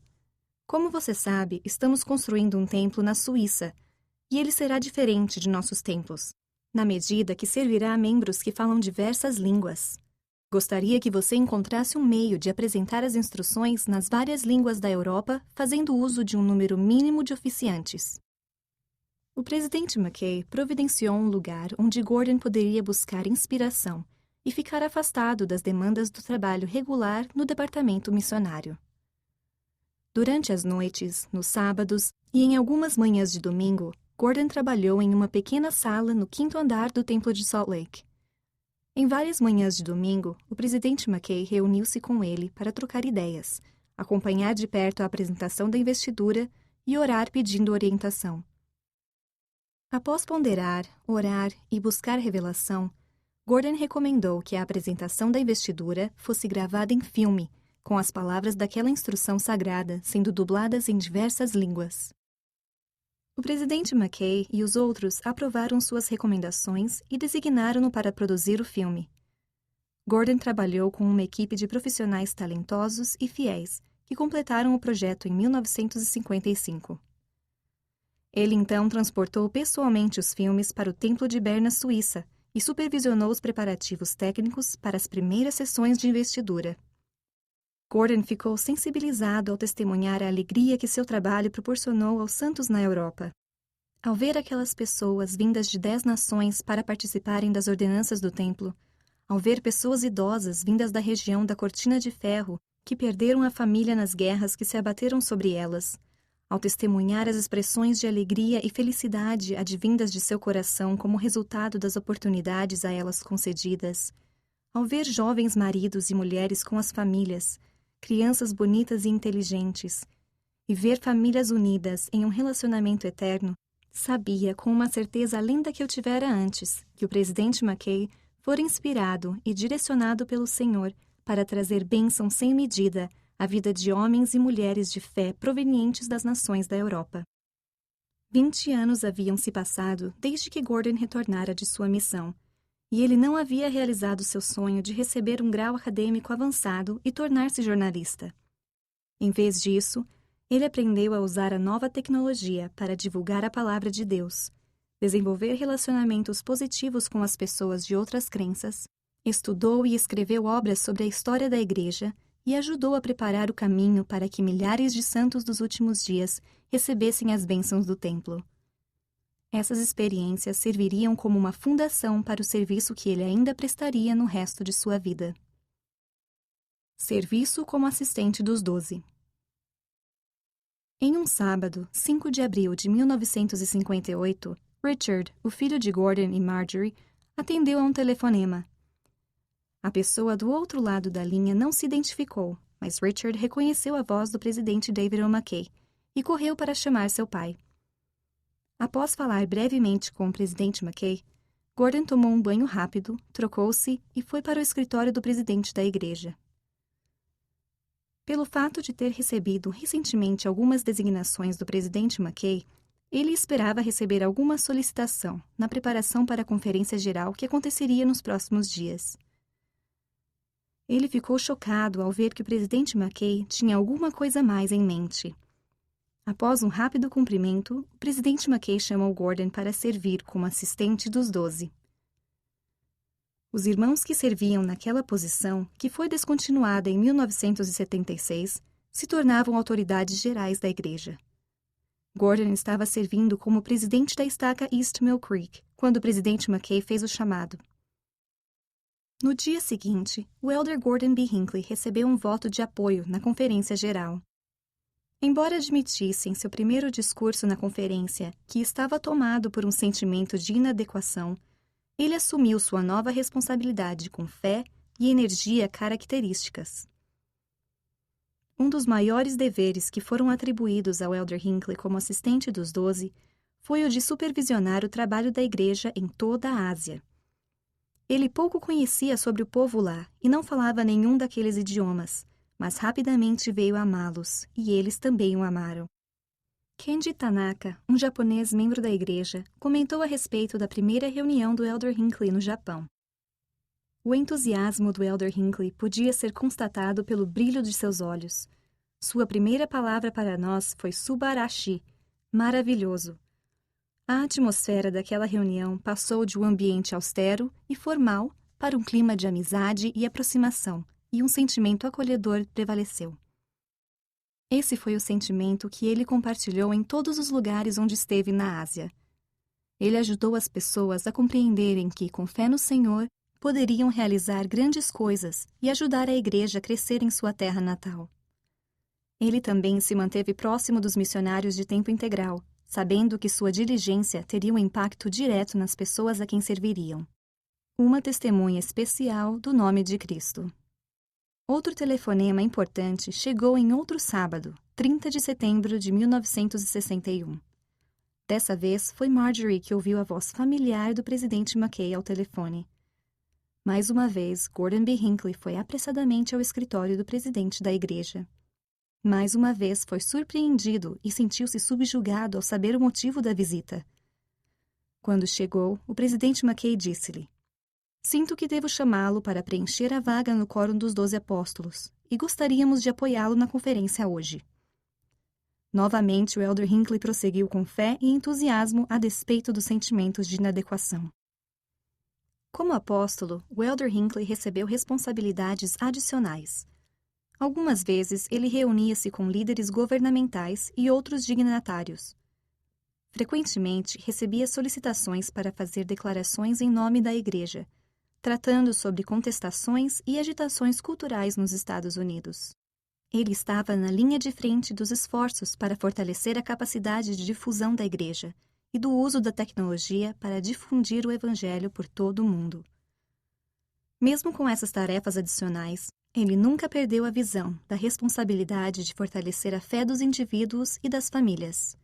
S2: Como você sabe, estamos construindo um templo na Suíça, e ele será diferente de nossos templos, na medida que servirá a membros que falam diversas línguas. Gostaria que você encontrasse um meio de apresentar as instruções nas várias línguas da Europa, fazendo uso de um número mínimo de oficiantes. O presidente McKay providenciou um lugar onde Gordon poderia buscar inspiração e ficar afastado das demandas do trabalho regular no departamento missionário. Durante as noites, nos sábados e em algumas manhãs de domingo, Gordon trabalhou em uma pequena sala no 5º andar do Templo de Salt Lake. Em várias manhãs de domingo, o presidente McKay reuniu-se com ele para trocar ideias, acompanhar de perto a apresentação da investidura e orar pedindo orientação. Após ponderar, orar e buscar revelação, Gordon recomendou que a apresentação da investidura fosse gravada em filme, com as palavras daquela instrução sagrada sendo dubladas em diversas línguas. O presidente McKay e os outros aprovaram suas recomendações e designaram-no para produzir o filme. Gordon trabalhou com uma equipe de profissionais talentosos e fiéis que completaram o projeto em 1955. Ele então transportou pessoalmente os filmes para o Templo de Berna, Suíça, e supervisionou os preparativos técnicos para as primeiras sessões de investidura. Gordon ficou sensibilizado ao testemunhar a alegria que seu trabalho proporcionou aos santos na Europa. Ao ver aquelas pessoas vindas de 10 nações para participarem das ordenanças do templo, ao ver pessoas idosas vindas da região da Cortina de Ferro que perderam a família nas guerras que se abateram sobre elas, ao testemunhar as expressões de alegria e felicidade advindas de seu coração como resultado das oportunidades a elas concedidas, ao ver jovens maridos e mulheres com as famílias, crianças bonitas e inteligentes, e ver famílias unidas em um relacionamento eterno, sabia com uma certeza além da que eu tivera antes que o presidente McKay fora inspirado e direcionado pelo Senhor para trazer bênção sem medida à vida de homens e mulheres de fé provenientes das nações da Europa. 20 anos haviam se passado desde que Gordon retornara de sua missão, e ele não havia realizado seu sonho de receber um grau acadêmico avançado e tornar-se jornalista. Em vez disso, ele aprendeu a usar a nova tecnologia para divulgar a palavra de Deus, desenvolver relacionamentos positivos com as pessoas de outras crenças, estudou e escreveu obras sobre a história da Igreja e ajudou a preparar o caminho para que milhares de santos dos últimos dias recebessem as bênçãos do templo. Essas experiências serviriam como uma fundação para o serviço que ele ainda prestaria no resto de sua vida. Serviço como assistente dos 12. Em um sábado, 5 de abril de 1958, Richard, o filho de Gordon e Marjorie, atendeu a um telefonema. A pessoa do outro lado da linha não se identificou, mas Richard reconheceu a voz do presidente David O. McKay e correu para chamar seu pai. Após falar brevemente com o presidente McKay, Gordon tomou um banho rápido, trocou-se e foi para o escritório do presidente da igreja. Pelo fato de ter recebido recentemente algumas designações do presidente McKay, ele esperava receber alguma solicitação na preparação para a conferência geral que aconteceria nos próximos dias. Ele ficou chocado ao ver que o presidente McKay tinha alguma coisa a mais em mente. Após um rápido cumprimento, o presidente McKay chamou Gordon para servir como assistente dos 12. Os irmãos que serviam naquela posição, que foi descontinuada em 1976, se tornavam autoridades gerais da igreja. Gordon estava servindo como presidente da estaca East Mill Creek, quando o presidente McKay fez o chamado. No dia seguinte, o elder Gordon B. Hinckley recebeu um voto de apoio na conferência geral. Embora admitisse em seu primeiro discurso na conferência que estava tomado por um sentimento de inadequação, ele assumiu sua nova responsabilidade com fé e energia características. Um dos maiores deveres que foram atribuídos ao elder Hinckley como assistente dos 12 foi o de supervisionar o trabalho da igreja em toda a Ásia. Ele pouco conhecia sobre o povo lá e não falava nenhum daqueles idiomas, mas rapidamente veio amá-los, e eles também o amaram. Kenji Tanaka, um japonês membro da igreja, comentou a respeito da primeira reunião do elder Hinckley no Japão. O entusiasmo do elder Hinckley podia ser constatado pelo brilho de seus olhos. Sua primeira palavra para nós foi subarashi, maravilhoso. A atmosfera daquela reunião passou de um ambiente austero e formal para um clima de amizade e aproximação, e um sentimento acolhedor prevaleceu. Esse foi o sentimento que ele compartilhou em todos os lugares onde esteve na Ásia. Ele ajudou as pessoas a compreenderem que, com fé no Senhor, poderiam realizar grandes coisas e ajudar a igreja a crescer em sua terra natal. Ele também se manteve próximo dos missionários de tempo integral, sabendo que sua diligência teria um impacto direto nas pessoas a quem serviriam. Uma testemunha especial do nome de Cristo. Outro telefonema importante chegou em outro sábado, 30 de setembro de 1961. Dessa vez, foi Marjorie que ouviu a voz familiar do presidente McKay ao telefone. Mais uma vez, Gordon B. Hinckley foi apressadamente ao escritório do presidente da igreja. Mais uma vez foi surpreendido e sentiu-se subjugado ao saber o motivo da visita. Quando chegou, o presidente McKay disse-lhe: "Sinto que devo chamá-lo para preencher a vaga no quórum dos 12 apóstolos, e gostaríamos de apoiá-lo na conferência hoje." Novamente, o elder Hinckley prosseguiu com fé e entusiasmo a despeito dos sentimentos de inadequação. Como apóstolo, o elder Hinckley recebeu responsabilidades adicionais. Algumas vezes, ele reunia-se com líderes governamentais e outros dignatários. Frequentemente, recebia solicitações para fazer declarações em nome da igreja, tratando sobre contestações e agitações culturais nos Estados Unidos. Ele estava na linha de frente dos esforços para fortalecer a capacidade de difusão da igreja e do uso da tecnologia para difundir o evangelho por todo o mundo. Mesmo com essas tarefas adicionais, ele nunca perdeu a visão da responsabilidade de fortalecer a fé dos indivíduos e das famílias.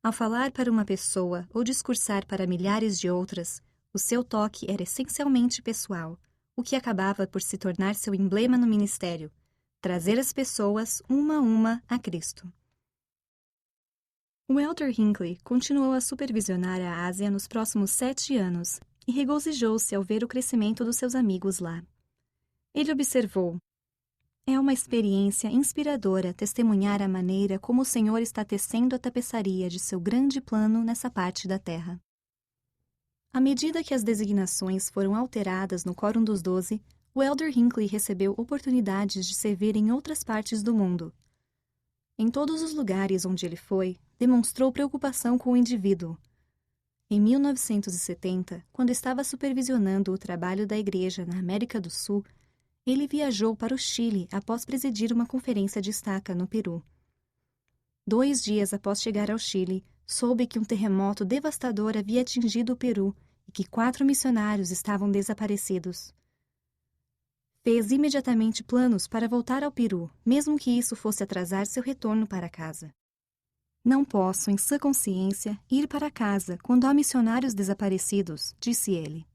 S2: Ao falar para uma pessoa ou discursar para milhares de outras, o seu toque era essencialmente pessoal, o que acabava por se tornar seu emblema no ministério, trazer as pessoas, uma a uma, a Cristo. O elder Hinckley continuou a supervisionar a Ásia nos próximos 7 anos e regozijou-se ao ver o crescimento dos seus amigos lá. Ele observou: "É uma experiência inspiradora testemunhar a maneira como o Senhor está tecendo a tapeçaria de seu grande plano nessa parte da terra." À medida que as designações foram alteradas no Quórum dos 12, o elder Hinckley recebeu oportunidades de servir em outras partes do mundo. Em todos os lugares onde ele foi, demonstrou preocupação com o indivíduo. Em 1970, quando estava supervisionando o trabalho da igreja na América do Sul, ele viajou para o Chile após presidir uma conferência de estaca no Peru. 2 dias após chegar ao Chile, soube que um terremoto devastador havia atingido o Peru e que 4 missionários estavam desaparecidos. Fez imediatamente planos para voltar ao Peru, mesmo que isso fosse atrasar seu retorno para casa. Não posso, em sã consciência, ir para casa quando há missionários desaparecidos, disse ele.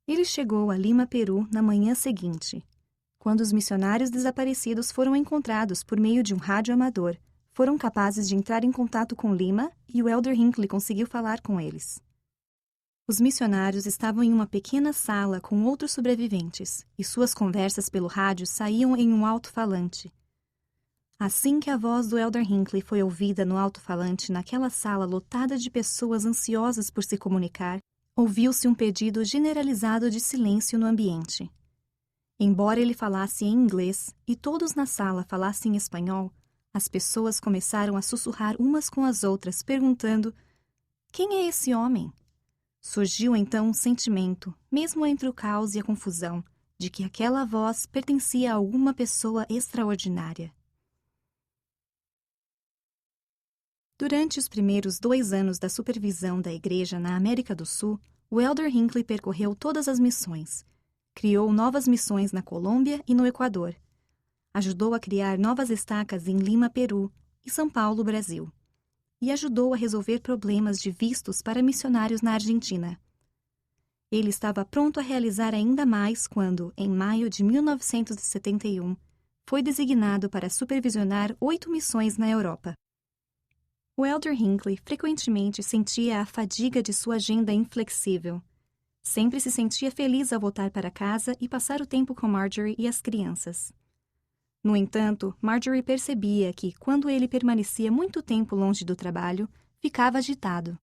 S2: Ele chegou a Lima, Peru, na manhã seguinte. Quando os missionários desaparecidos foram encontrados por meio de um rádio amador, foram capazes de entrar em contato com Lima e o Elder Hinckley conseguiu falar com eles. Os missionários estavam em uma pequena sala com outros sobreviventes e suas conversas pelo rádio saíam em um alto-falante. Assim que a voz do Elder Hinckley foi ouvida no alto-falante naquela sala lotada de pessoas ansiosas por se comunicar, ouviu-se um pedido generalizado de silêncio no ambiente. Embora ele falasse em inglês e todos na sala falassem espanhol, as pessoas começaram a sussurrar umas com as outras, perguntando: "Quem é esse homem?" Surgiu então um sentimento, mesmo entre o caos e a confusão, de que aquela voz pertencia a alguma pessoa extraordinária. Durante os primeiros 2 anos da supervisão da Igreja na América do Sul, o Elder Hinckley percorreu todas as missões. Criou novas missões na Colômbia e no Equador. Ajudou a criar novas estacas em Lima, Peru, e São Paulo, Brasil. E ajudou a resolver problemas de vistos para missionários na Argentina. Ele estava pronto a realizar ainda mais quando, em maio de 1971, foi designado para supervisionar 8 missões na Europa. O Elder Hinckley frequentemente sentia a fadiga de sua agenda inflexível. Sempre se sentia feliz ao voltar para casa e passar o tempo com Marjorie e as crianças. No entanto, Marjorie percebia que, quando ele permanecia muito tempo longe do trabalho, ficava agitado.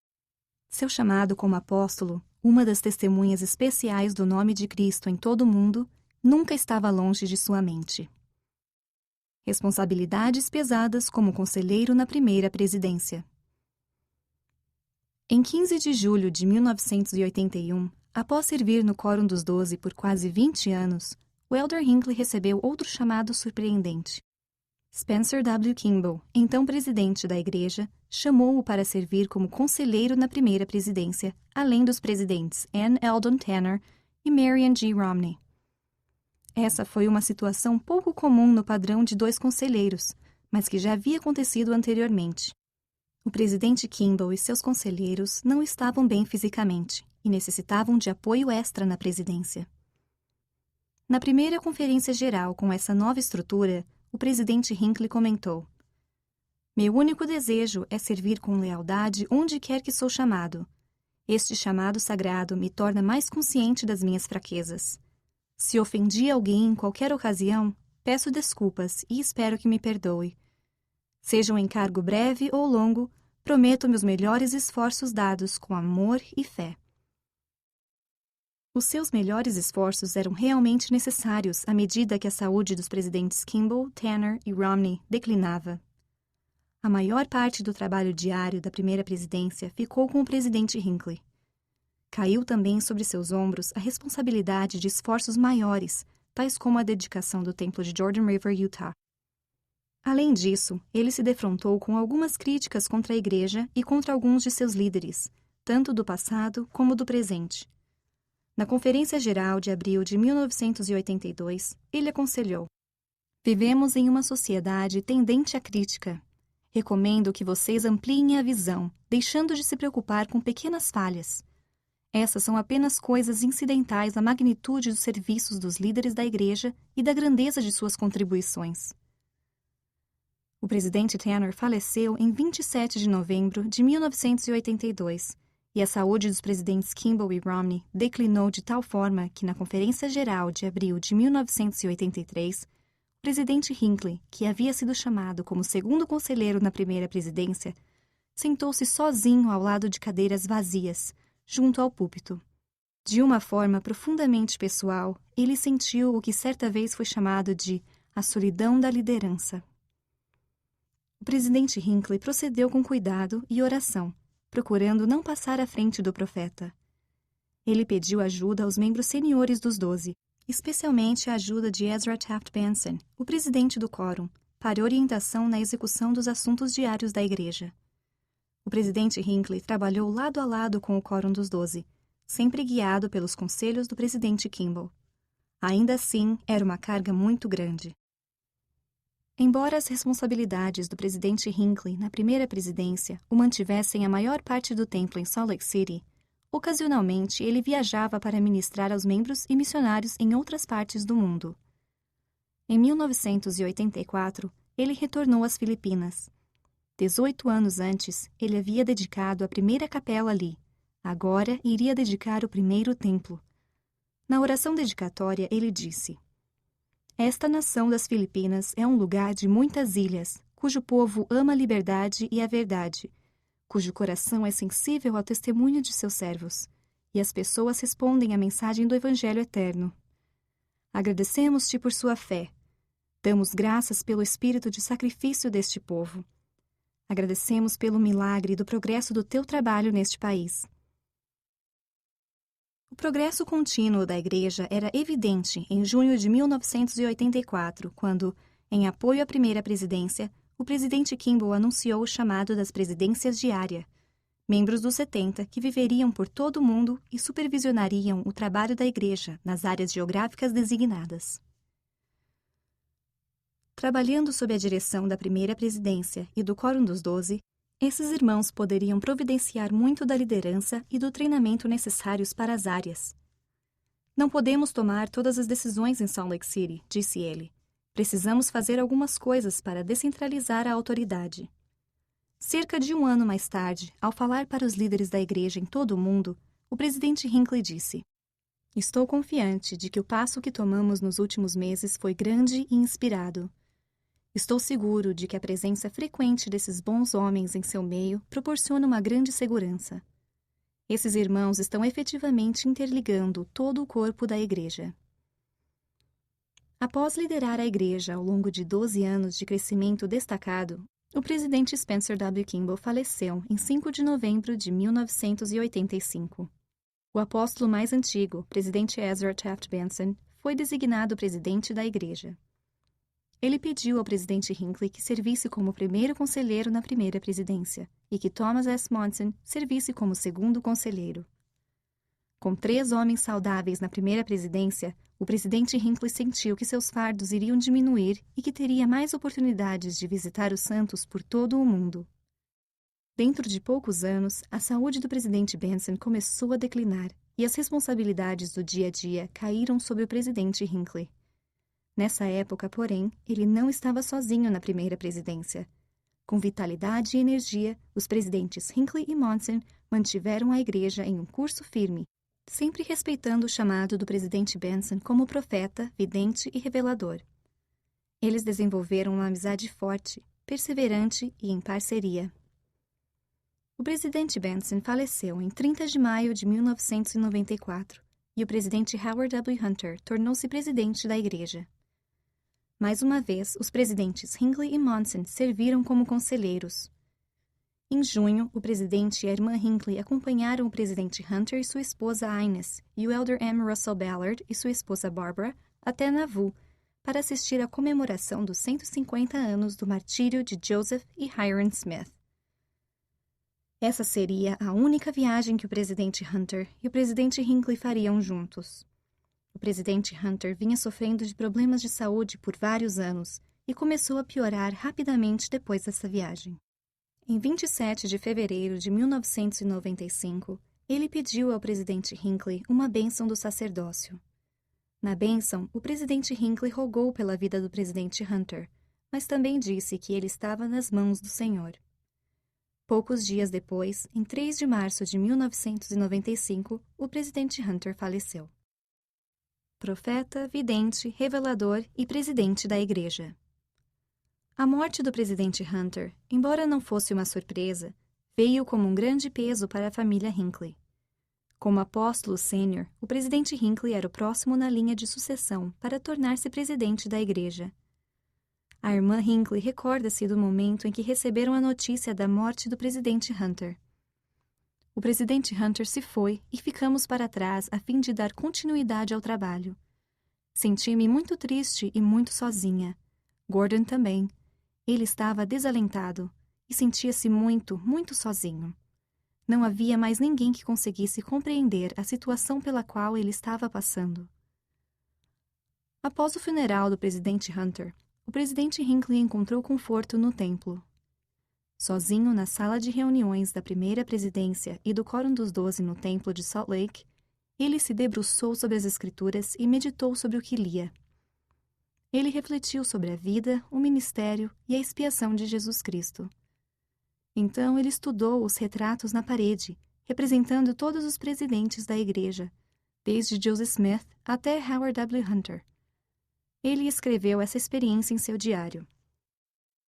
S2: Seu chamado como apóstolo, uma das testemunhas especiais do nome de Cristo em todo o mundo, nunca estava longe de sua mente. Responsabilidades pesadas como conselheiro na primeira presidência. Em 15 de julho de 1981, após servir no Quórum dos 12 por quase 20 anos, o Elder Hinckley recebeu outro chamado surpreendente. Spencer W. Kimball, então presidente da igreja, chamou-o para servir como conselheiro na primeira presidência, além dos presidentes Ann Eldon Tanner e Marion G. Romney. Essa foi uma situação pouco comum no padrão de 2 conselheiros, mas que já havia acontecido anteriormente. O presidente Kimball e seus conselheiros não estavam bem fisicamente e necessitavam de apoio extra na presidência. Na primeira conferência geral com essa nova estrutura, o presidente Hinckley comentou: "Meu único desejo é servir com lealdade onde quer que sou chamado. Este chamado sagrado me torna mais consciente das minhas fraquezas. Se ofendi alguém em qualquer ocasião, peço desculpas e espero que me perdoe. Seja um encargo breve ou longo, prometo meus melhores esforços dados com amor e fé." Os seus melhores esforços eram realmente necessários à medida que a saúde dos presidentes Kimball, Tanner e Romney declinava. A maior parte do trabalho diário da primeira presidência ficou com o presidente Hinckley. Caiu também sobre seus ombros a responsabilidade de esforços maiores, tais como a dedicação do templo de Jordan River, Utah. Além disso, ele se defrontou com algumas críticas contra a igreja e contra alguns de seus líderes, tanto do passado como do presente. Na Conferência Geral de abril de 1982, ele aconselhou: "Vivemos em uma sociedade tendente à crítica. Recomendo que vocês ampliem a visão, deixando de se preocupar com pequenas falhas. Essas são apenas coisas incidentais à magnitude dos serviços dos líderes da igreja e da grandeza de suas contribuições." O presidente Tanner faleceu em 27 de novembro de 1982, e a saúde dos presidentes Kimball e Romney declinou de tal forma que, na Conferência Geral de abril de 1983, o presidente Hinckley, que havia sido chamado como segundo conselheiro na primeira presidência, sentou-se sozinho ao lado de cadeiras vazias, junto ao púlpito. De uma forma profundamente pessoal, ele sentiu o que certa vez foi chamado de a solidão da liderança. O presidente Hinckley procedeu com cuidado e oração, procurando não passar à frente do profeta. Ele pediu ajuda aos membros seniores dos 12, especialmente a ajuda de Ezra Taft Benson, o presidente do Quórum, para orientação na execução dos assuntos diários da igreja. O presidente Hinckley trabalhou lado a lado com o Quórum dos 12, sempre guiado pelos conselhos do presidente Kimball. Ainda assim, era uma carga muito grande. Embora as responsabilidades do presidente Hinckley na primeira presidência o mantivessem a maior parte do tempo em Salt Lake City, ocasionalmente ele viajava para ministrar aos membros e missionários em outras partes do mundo. Em 1984, ele retornou às Filipinas. 18 anos antes, ele havia dedicado a primeira capela ali. Agora iria dedicar o primeiro templo. Na oração dedicatória, ele disse: "Esta nação das Filipinas é um lugar de muitas ilhas, cujo povo ama a liberdade e a verdade, cujo coração é sensível ao testemunho de seus servos, e as pessoas respondem à mensagem do Evangelho eterno. Agradecemos-te por sua fé. Damos graças pelo espírito de sacrifício deste povo. Agradecemos pelo milagre do progresso do teu trabalho neste país." O progresso contínuo da Igreja era evidente em junho de 1984, quando, em apoio à primeira presidência, o presidente Kimball anunciou o chamado das presidências diárias, membros dos 70 que viveriam por todo o mundo e supervisionariam o trabalho da Igreja nas áreas geográficas designadas. Trabalhando sob a direção da primeira presidência e do Quórum dos 12, esses irmãos poderiam providenciar muito da liderança e do treinamento necessários para as áreas. "Não podemos tomar todas as decisões em Salt Lake City", disse ele. "Precisamos fazer algumas coisas para descentralizar a autoridade." Cerca de um ano mais tarde, ao falar para os líderes da Igreja em todo o mundo, o presidente Hinckley disse: "Estou confiante de que o passo que tomamos nos últimos meses foi grande e inspirado. Estou seguro de que a presença frequente desses bons homens em seu meio proporciona uma grande segurança. Esses irmãos estão efetivamente interligando todo o corpo da Igreja." Após liderar a Igreja ao longo de 12 anos de crescimento destacado, o presidente Spencer W. Kimball faleceu em 5 de novembro de 1985. O apóstolo mais antigo, presidente Ezra Taft Benson, foi designado presidente da Igreja. Ele pediu ao presidente Hinckley que servisse como primeiro conselheiro na primeira presidência e que Thomas S. Monson servisse como segundo conselheiro. Com 3 homens saudáveis na primeira presidência, o presidente Hinckley sentiu que seus fardos iriam diminuir e que teria mais oportunidades de visitar os santos por todo o mundo. Dentro de poucos anos, a saúde do presidente Benson começou a declinar e as responsabilidades do dia a dia caíram sobre o presidente Hinckley. Nessa época, porém, ele não estava sozinho na primeira presidência. Com vitalidade e energia, os presidentes Hinckley e Monson mantiveram a Igreja em um curso firme, sempre respeitando o chamado do presidente Benson como profeta, vidente e revelador. Eles desenvolveram uma amizade forte, perseverante e em parceria. O presidente Benson faleceu em 30 de maio de 1994 e o presidente Howard W. Hunter tornou-se presidente da Igreja. Mais uma vez, os presidentes Hinckley e Monson serviram como conselheiros. Em junho, o presidente e a irmã Hinckley acompanharam o presidente Hunter e sua esposa Ines e o elder M. Russell Ballard e sua esposa Barbara até Nauvoo para assistir à comemoração dos 150 anos do martírio de Joseph e Hyrum Smith. Essa seria a única viagem que o presidente Hunter e o presidente Hinckley fariam juntos. O presidente Hunter vinha sofrendo de problemas de saúde por vários anos e começou a piorar rapidamente depois dessa viagem. Em 27 de fevereiro de 1995, ele pediu ao presidente Hinckley uma bênção do sacerdócio. Na bênção, o presidente Hinckley rogou pela vida do presidente Hunter, mas também disse que ele estava nas mãos do Senhor. Poucos dias depois, em 3 de março de 1995, o presidente Hunter faleceu. Profeta, vidente, revelador e presidente da Igreja. A morte do presidente Hunter, embora não fosse uma surpresa, veio como um grande peso para a família Hinckley. Como apóstolo sênior, o presidente Hinckley era o próximo na linha de sucessão para tornar-se presidente da Igreja. A irmã Hinckley recorda-se do momento em que receberam a notícia da morte do presidente Hunter. O presidente Hunter se foi e ficamos para trás a fim de dar continuidade ao trabalho. Senti-me muito triste e muito sozinha. Gordon também. Ele estava desalentado e sentia-se muito, muito sozinho. Não havia mais ninguém que conseguisse compreender a situação pela qual ele estava passando. Após o funeral do presidente Hunter, o presidente Hinckley encontrou conforto no templo. Sozinho na sala de reuniões da primeira presidência e do Quórum dos 12 no templo de Salt Lake, ele se debruçou sobre as Escrituras e meditou sobre o que lia. Ele refletiu sobre a vida, o ministério e a expiação de Jesus Cristo. Então ele estudou os retratos na parede, representando todos os presidentes da igreja, desde Joseph Smith até Howard W. Hunter. Ele escreveu essa experiência em seu diário.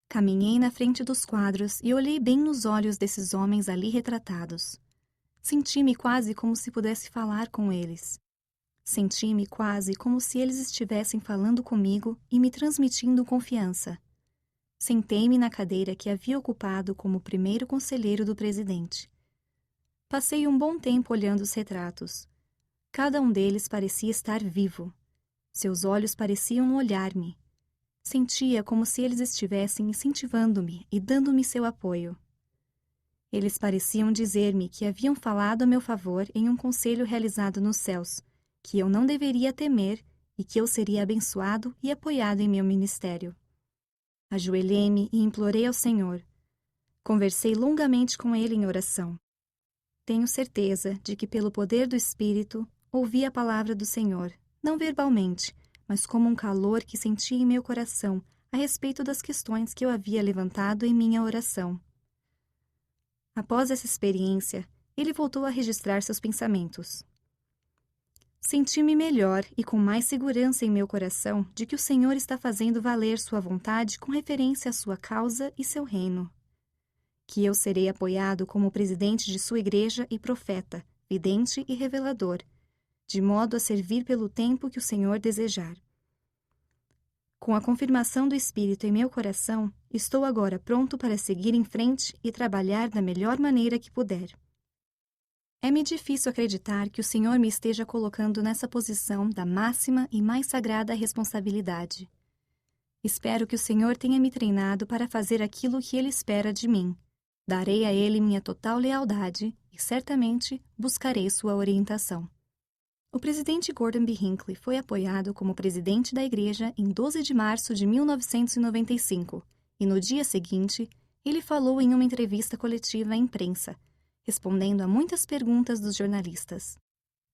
S2: Caminhei na frente dos quadros e olhei bem nos olhos desses homens ali retratados. Senti-me quase como se pudesse falar com eles. Senti-me quase como se eles estivessem falando comigo e me transmitindo confiança. Sentei-me na cadeira que havia ocupado como primeiro conselheiro do presidente. Passei um bom tempo olhando os retratos. Cada um deles parecia estar vivo. Seus olhos pareciam olhar-me. Sentia como se eles estivessem incentivando-me e dando-me seu apoio. Eles pareciam dizer-me que haviam falado a meu favor em um conselho realizado nos céus, que eu não deveria temer e que eu seria abençoado e apoiado em meu ministério. Ajoelhei-me e implorei ao Senhor. Conversei longamente com ele em oração. Tenho certeza de que, pelo poder do Espírito, ouvi a palavra do Senhor, não verbalmente, mas como um calor que senti em meu coração a respeito das questões que eu havia levantado em minha oração. Após essa experiência, ele voltou a registrar seus pensamentos. Senti-me melhor e com mais segurança em meu coração de que o Senhor está fazendo valer sua vontade com referência à sua causa e seu reino. Que eu serei apoiado como presidente de sua igreja e profeta, vidente e revelador, de modo a servir pelo tempo que o Senhor desejar. Com a confirmação do Espírito em meu coração, estou agora pronto para seguir em frente e trabalhar da melhor maneira que puder. É-me difícil acreditar que o Senhor me esteja colocando nessa posição da máxima e mais sagrada responsabilidade. Espero que o Senhor tenha me treinado para fazer aquilo que Ele espera de mim. Darei a Ele minha total lealdade e, certamente, buscarei sua orientação. O presidente Gordon B. Hinckley foi apoiado como presidente da igreja em 12 de março de 1995 e, no dia seguinte, ele falou em uma entrevista coletiva à imprensa, respondendo a muitas perguntas dos jornalistas.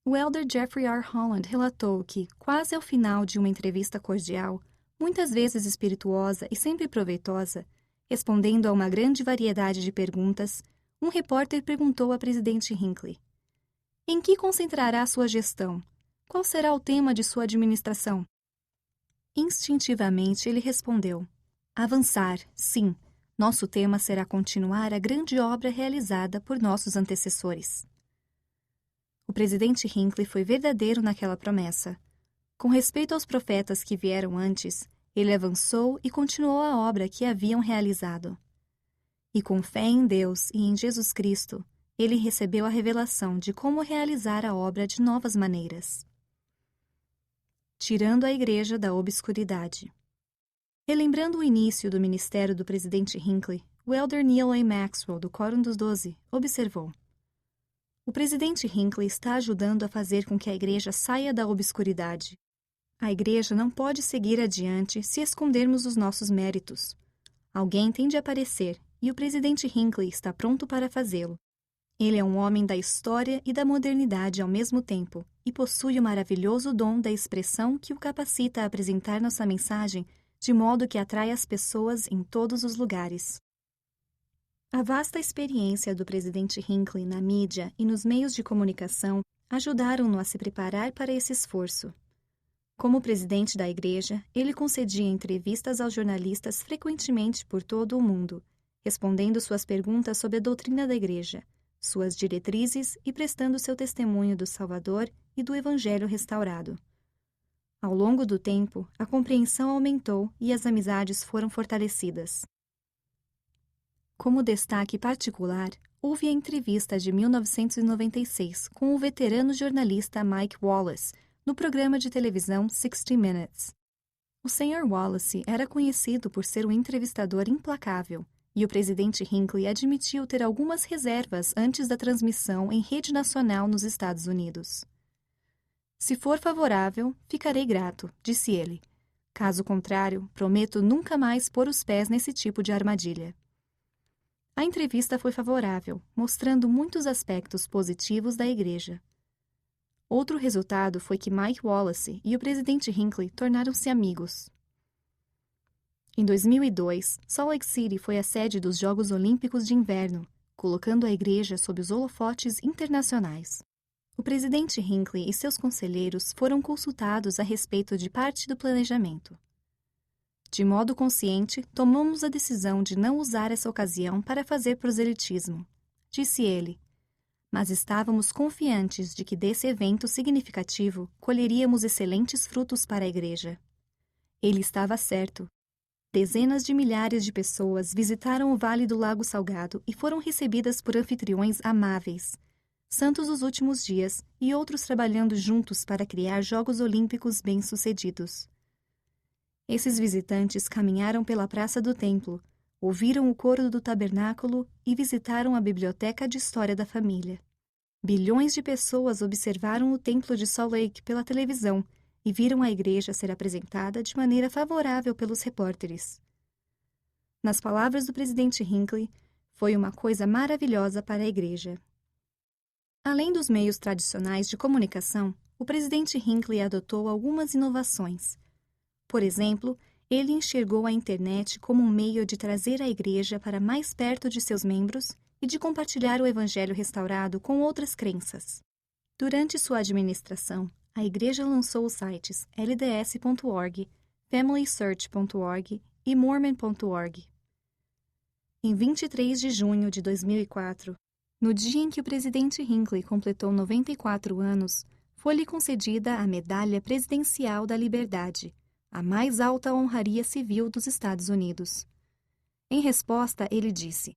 S2: O elder Jeffrey R. Holland relatou que, quase ao final de uma entrevista cordial, muitas vezes espirituosa e sempre proveitosa, respondendo a uma grande variedade de perguntas, um repórter perguntou a presidente Hinckley: em que concentrará sua gestão? Qual será o tema de sua administração? Instintivamente ele respondeu: avançar, sim. Nosso tema será continuar a grande obra realizada por nossos antecessores. O presidente Hinckley foi verdadeiro naquela promessa. Com respeito aos profetas que vieram antes, ele avançou e continuou a obra que haviam realizado. E com fé em Deus e em Jesus Cristo, ele recebeu a revelação de como realizar a obra de novas maneiras. Tirando a igreja da obscuridade. Relembrando o início do ministério do presidente Hinckley, o elder Neal A. Maxwell, do Quórum dos 12, observou: o presidente Hinckley está ajudando a fazer com que a igreja saia da obscuridade. A igreja não pode seguir adiante se escondermos os nossos méritos. Alguém tem de aparecer, e o presidente Hinckley está pronto para fazê-lo. Ele é um homem da história e da modernidade ao mesmo tempo, e possui o maravilhoso dom da expressão que o capacita a apresentar nossa mensagem de modo que atrai as pessoas em todos os lugares. A vasta experiência do presidente Hinckley na mídia e nos meios de comunicação ajudaram-no a se preparar para esse esforço. Como presidente da igreja, ele concedia entrevistas aos jornalistas frequentemente por todo o mundo, respondendo suas perguntas sobre a doutrina da igreja, suas diretrizes e prestando seu testemunho do Salvador e do Evangelho restaurado. Ao longo do tempo, a compreensão aumentou e as amizades foram fortalecidas. Como destaque particular, houve a entrevista de 1996 com o veterano jornalista Mike Wallace, no programa de televisão 60 Minutes. O Sr. Wallace era conhecido por ser um entrevistador implacável, e o presidente Hinckley admitiu ter algumas reservas antes da transmissão em rede nacional nos Estados Unidos. Se for favorável, ficarei grato, disse ele. Caso contrário, prometo nunca mais pôr os pés nesse tipo de armadilha. A entrevista foi favorável, mostrando muitos aspectos positivos da igreja. Outro resultado foi que Mike Wallace e o presidente Hinckley tornaram-se amigos. Em 2002, Salt Lake City foi a sede dos Jogos Olímpicos de Inverno, colocando a igreja sob os holofotes internacionais. O presidente Hinckley e seus conselheiros foram consultados a respeito de parte do planejamento. De modo consciente, tomamos a decisão de não usar essa ocasião para fazer proselitismo, disse ele, mas estávamos confiantes de que desse evento significativo colheríamos excelentes frutos para a igreja. Ele estava certo. Dezenas de milhares de pessoas visitaram o Vale do Lago Salgado e foram recebidas por anfitriões amáveis, santos dos últimos dias e outros trabalhando juntos para criar Jogos Olímpicos bem-sucedidos. Esses visitantes caminharam pela Praça do Templo, ouviram o coro do tabernáculo e visitaram a Biblioteca de História da Família. Bilhões de pessoas observaram o Templo de Salt Lake pela televisão e viram a igreja ser apresentada de maneira favorável pelos repórteres. Nas palavras do presidente Hinckley, foi uma coisa maravilhosa para a igreja. Além dos meios tradicionais de comunicação, o presidente Hinckley adotou algumas inovações. Por exemplo, ele enxergou a internet como um meio de trazer a igreja para mais perto de seus membros e de compartilhar o evangelho restaurado com outras crenças. Durante sua administração, a igreja lançou os sites lds.org, familysearch.org e mormon.org. Em 23 de junho de 2004, no dia em que o presidente Hinckley completou 94 anos, foi-lhe concedida a Medalha Presidencial da Liberdade, a mais alta honraria civil dos Estados Unidos. Em resposta, ele disse: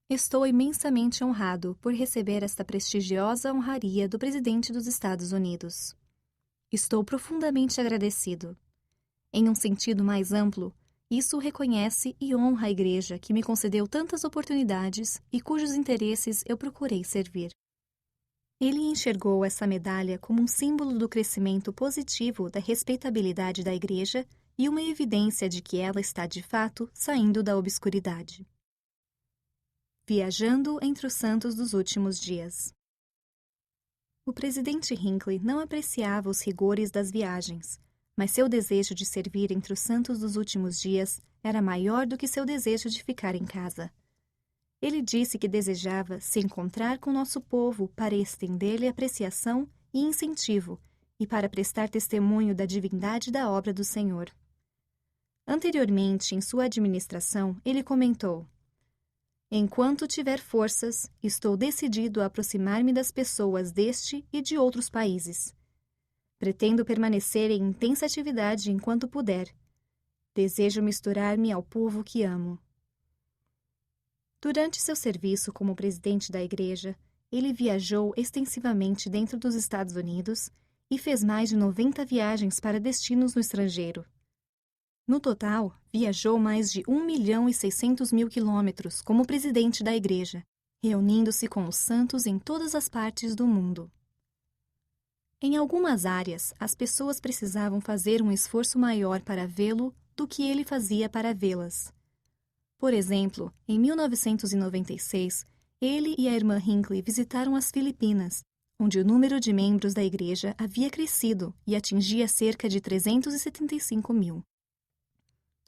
S2: "Estou imensamente honrado por receber esta prestigiosa honraria do presidente dos Estados Unidos. Estou profundamente agradecido. Em um sentido mais amplo, isso reconhece e honra a igreja que me concedeu tantas oportunidades e cujos interesses eu procurei servir." Ele enxergou essa medalha como um símbolo do crescimento positivo da respeitabilidade da igreja e uma evidência de que ela está, de fato, saindo da obscuridade. Viajando entre os santos dos últimos dias. O presidente Hinckley não apreciava os rigores das viagens, mas seu desejo de servir entre os santos dos últimos dias era maior do que seu desejo de ficar em casa. Ele disse que desejava se encontrar com nosso povo para estender-lhe apreciação e incentivo e para prestar testemunho da divindade da obra do Senhor. Anteriormente, em sua administração, ele comentou: "Enquanto tiver forças, estou decidido a aproximar-me das pessoas deste e de outros países. Pretendo permanecer em intensa atividade enquanto puder. Desejo misturar-me ao povo que amo." Durante seu serviço como presidente da igreja, ele viajou extensivamente dentro dos Estados Unidos e fez mais de 90 viagens para destinos no estrangeiro. No total, viajou mais de 1.600.000 quilômetros como presidente da igreja, reunindo-se com os santos em todas as partes do mundo. Em algumas áreas, as pessoas precisavam fazer um esforço maior para vê-lo do que ele fazia para vê-las. Por exemplo, em 1996, ele e a irmã Hinckley visitaram as Filipinas, onde o número de membros da igreja havia crescido e atingia cerca de 375 mil.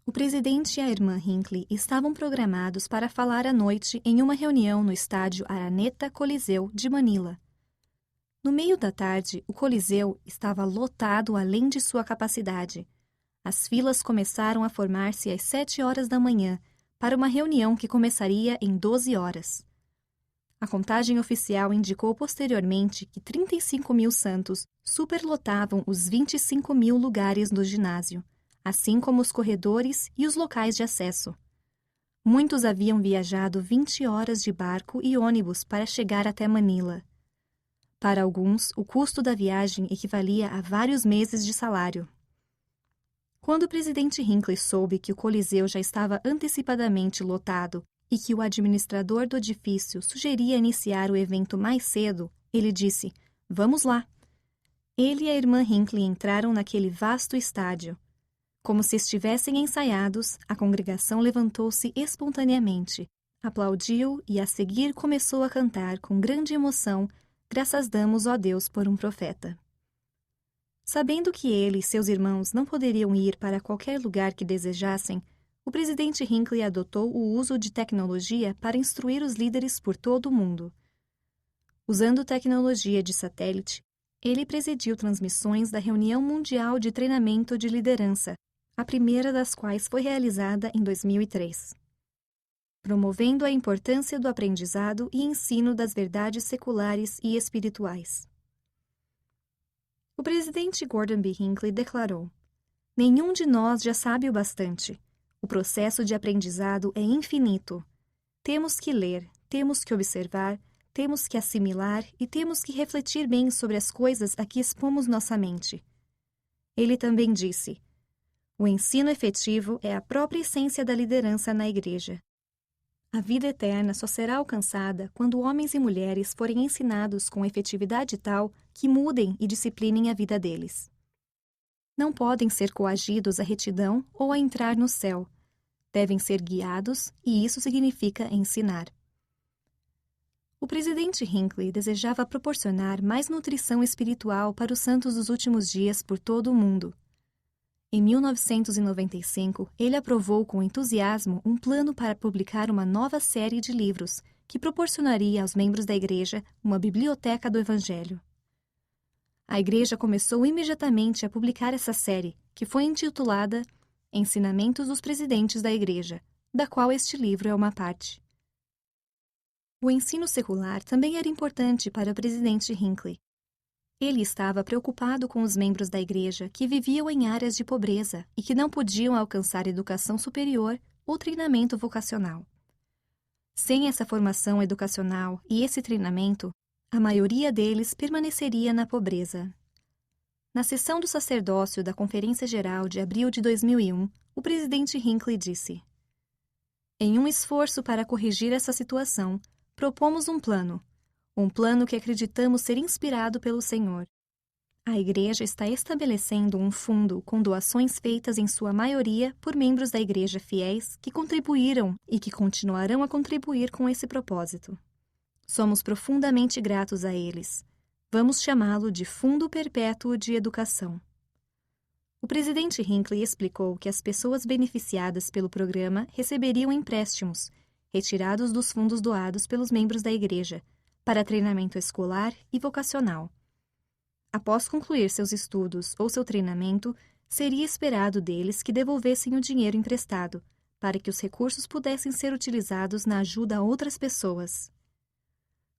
S2: O presidente e a irmã Hinckley estavam programados para falar à noite em uma reunião no estádio Araneta Coliseu de Manila. No meio da tarde, o Coliseu estava lotado além de sua capacidade. As filas começaram a formar-se às 7 horas da manhã, para uma reunião que começaria em 12 horas. A contagem oficial indicou posteriormente que 35 mil santos superlotavam os 25 mil lugares do ginásio, assim como os corredores e os locais de acesso. Muitos haviam viajado 20 horas de barco e ônibus para chegar até Manila. Para alguns, o custo da viagem equivalia a vários meses de salário. Quando o presidente Hinckley soube que o Coliseu já estava antecipadamente lotado e que o administrador do edifício sugeria iniciar o evento mais cedo, ele disse: "Vamos lá." Ele e a irmã Hinckley entraram naquele vasto estádio. Como se estivessem ensaiados, a congregação levantou-se espontaneamente, aplaudiu e a seguir começou a cantar com grande emoção: "Graças damos, ó Deus, por um profeta." Sabendo que ele e seus irmãos não poderiam ir para qualquer lugar que desejassem, o presidente Hinckley adotou o uso de tecnologia para instruir os líderes por todo o mundo. Usando tecnologia de satélite, ele presidiu transmissões da Reunião Mundial de Treinamento de Liderança, a primeira das quais foi realizada em 2003, promovendo a importância do aprendizado e ensino das verdades seculares e espirituais. O presidente Gordon B. Hinckley declarou: "Nenhum de nós já sabe o bastante. O processo de aprendizado é infinito. Temos que ler, temos que observar, temos que assimilar e temos que refletir bem sobre as coisas a que expomos nossa mente." Ele também disse: "O ensino efetivo é a própria essência da liderança na igreja. A vida eterna só será alcançada quando homens e mulheres forem ensinados com efetividade tal que mudem e disciplinem a vida deles. Não podem ser coagidos à retidão ou a entrar no céu. Devem ser guiados, e isso significa ensinar." O presidente Hinckley desejava proporcionar mais nutrição espiritual para os santos dos últimos dias por todo o mundo. Em 1995, ele aprovou com entusiasmo um plano para publicar uma nova série de livros que proporcionaria aos membros da igreja uma biblioteca do Evangelho. A igreja começou imediatamente a publicar essa série, que foi intitulada Ensinamentos dos Presidentes da Igreja, da qual este livro é uma parte. O ensino secular também era importante para o presidente Hinckley. Ele estava preocupado com os membros da igreja que viviam em áreas de pobreza e que não podiam alcançar educação superior ou treinamento vocacional. Sem essa formação educacional e esse treinamento, a maioria deles permaneceria na pobreza. Na sessão do sacerdócio da Conferência Geral de abril de 2001, o presidente Hinckley disse: "Em um esforço para corrigir essa situação, propomos um plano que acreditamos ser inspirado pelo Senhor. A Igreja está estabelecendo um fundo com doações feitas em sua maioria por membros da Igreja fiéis que contribuíram e que continuarão a contribuir com esse propósito. Somos profundamente gratos a eles. Vamos chamá-lo de Fundo Perpétuo de Educação." O presidente Hinckley explicou que as pessoas beneficiadas pelo programa receberiam empréstimos, retirados dos fundos doados pelos membros da Igreja, para treinamento escolar e vocacional. Após concluir seus estudos ou seu treinamento, seria esperado deles que devolvessem o dinheiro emprestado, para que os recursos pudessem ser utilizados na ajuda a outras pessoas.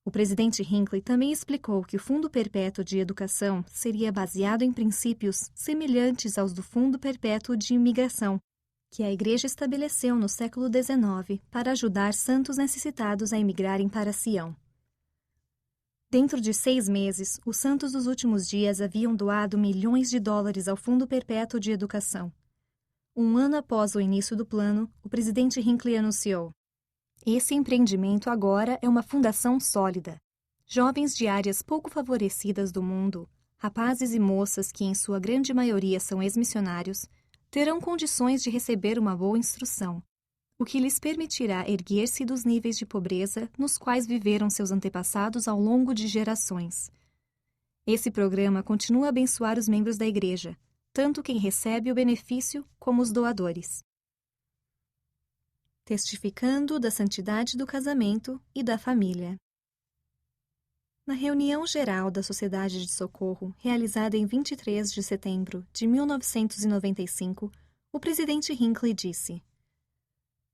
S2: O presidente Hinckley também explicou que o Fundo Perpétuo de Educação seria baseado em princípios semelhantes aos do Fundo Perpétuo de Imigração, que a Igreja estabeleceu no século XIX para ajudar santos necessitados a imigrarem para Sião. Dentro de 6 meses, os santos dos últimos dias haviam doado milhões de dólares ao Fundo Perpétuo de Educação. Um ano após o início do plano, o presidente Hinckley anunciou: "Esse empreendimento agora é uma fundação sólida. Jovens de áreas pouco favorecidas do mundo, rapazes e moças que em sua grande maioria são ex-missionários, terão condições de receber uma boa instrução, o que lhes permitirá erguer-se dos níveis de pobreza nos quais viveram seus antepassados ao longo de gerações. Esse programa continua a abençoar os membros da Igreja, tanto quem recebe o benefício como os doadores." Testificando da santidade do casamento e da família. Na reunião geral da Sociedade de Socorro, realizada em 23 de setembro de 1995, o presidente Hinckley disse: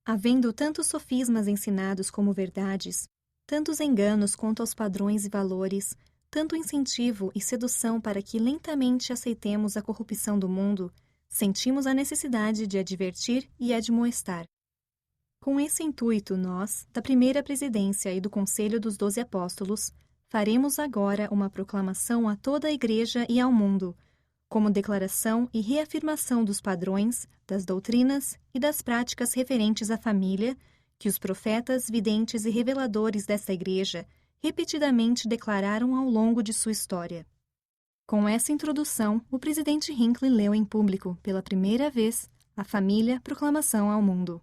S2: "Havendo tantos sofismas ensinados como verdades, tantos enganos quanto aos padrões e valores, tanto incentivo e sedução para que lentamente aceitemos a corrupção do mundo, sentimos a necessidade de advertir e admoestar. Com esse intuito, nós, da primeira presidência e do Conselho dos 12 Apóstolos, faremos agora uma proclamação a toda a Igreja e ao mundo, como declaração e reafirmação dos padrões, das doutrinas e das práticas referentes à família, que os profetas, videntes e reveladores desta Igreja repetidamente declararam ao longo de sua história. Com essa introdução, o presidente Hinckley leu em público, pela primeira vez, a família Proclamação ao Mundo.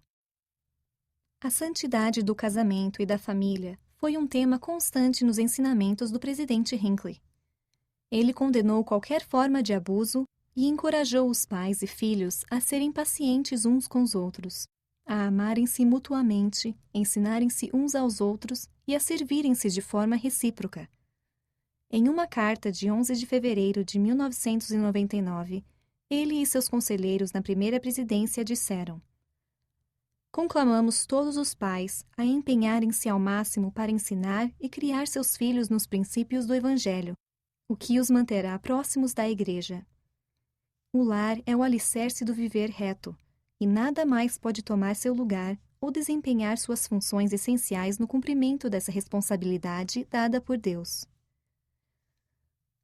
S2: A santidade do casamento e da família foi um tema constante nos ensinamentos do presidente Hinckley. Ele condenou qualquer forma de abuso e encorajou os pais e filhos a serem pacientes uns com os outros, a amarem-se mutuamente, ensinarem-se uns aos outros e a servirem-se de forma recíproca. Em uma carta de 11 de fevereiro de 1999, ele e seus conselheiros na primeira presidência disseram: conclamamos todos os pais a empenharem-se ao máximo para ensinar e criar seus filhos nos princípios do Evangelho, o que os manterá próximos da Igreja. O lar é o alicerce do viver reto, e nada mais pode tomar seu lugar ou desempenhar suas funções essenciais no cumprimento dessa responsabilidade dada por Deus.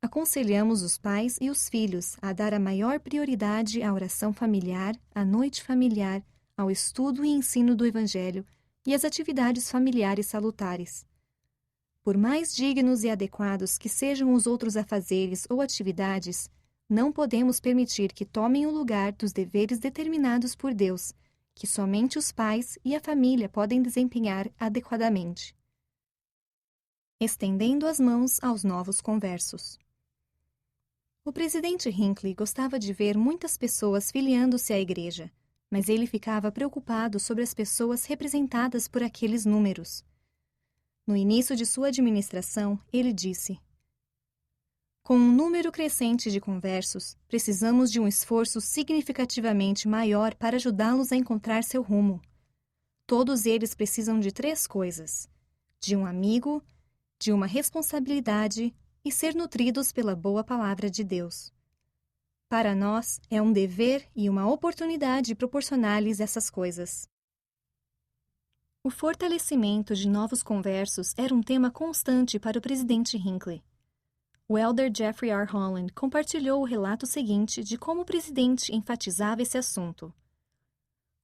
S2: Aconselhamos os pais e os filhos a dar a maior prioridade à oração familiar, à noite familiar, ao estudo e ensino do Evangelho e às atividades familiares salutares. Por mais dignos e adequados que sejam os outros afazeres ou atividades, não podemos permitir que tomem o lugar dos deveres determinados por Deus, que somente os pais e a família podem desempenhar adequadamente. Estendendo as mãos aos novos conversos. O presidente Hinckley gostava de ver muitas pessoas filiando-se à igreja, mas ele ficava preocupado sobre as pessoas representadas por aqueles números. No início de sua administração, ele disse: com um número crescente de conversos, precisamos de um esforço significativamente maior para ajudá-los a encontrar seu rumo. Todos eles precisam de 3 coisas: de um amigo, de uma responsabilidade e ser nutridos pela boa palavra de Deus. Para nós, é um dever e uma oportunidade proporcionar-lhes essas coisas. O fortalecimento de novos conversos era um tema constante para o presidente Hinckley. O elder Jeffrey R. Holland compartilhou o relato seguinte de como o presidente enfatizava esse assunto.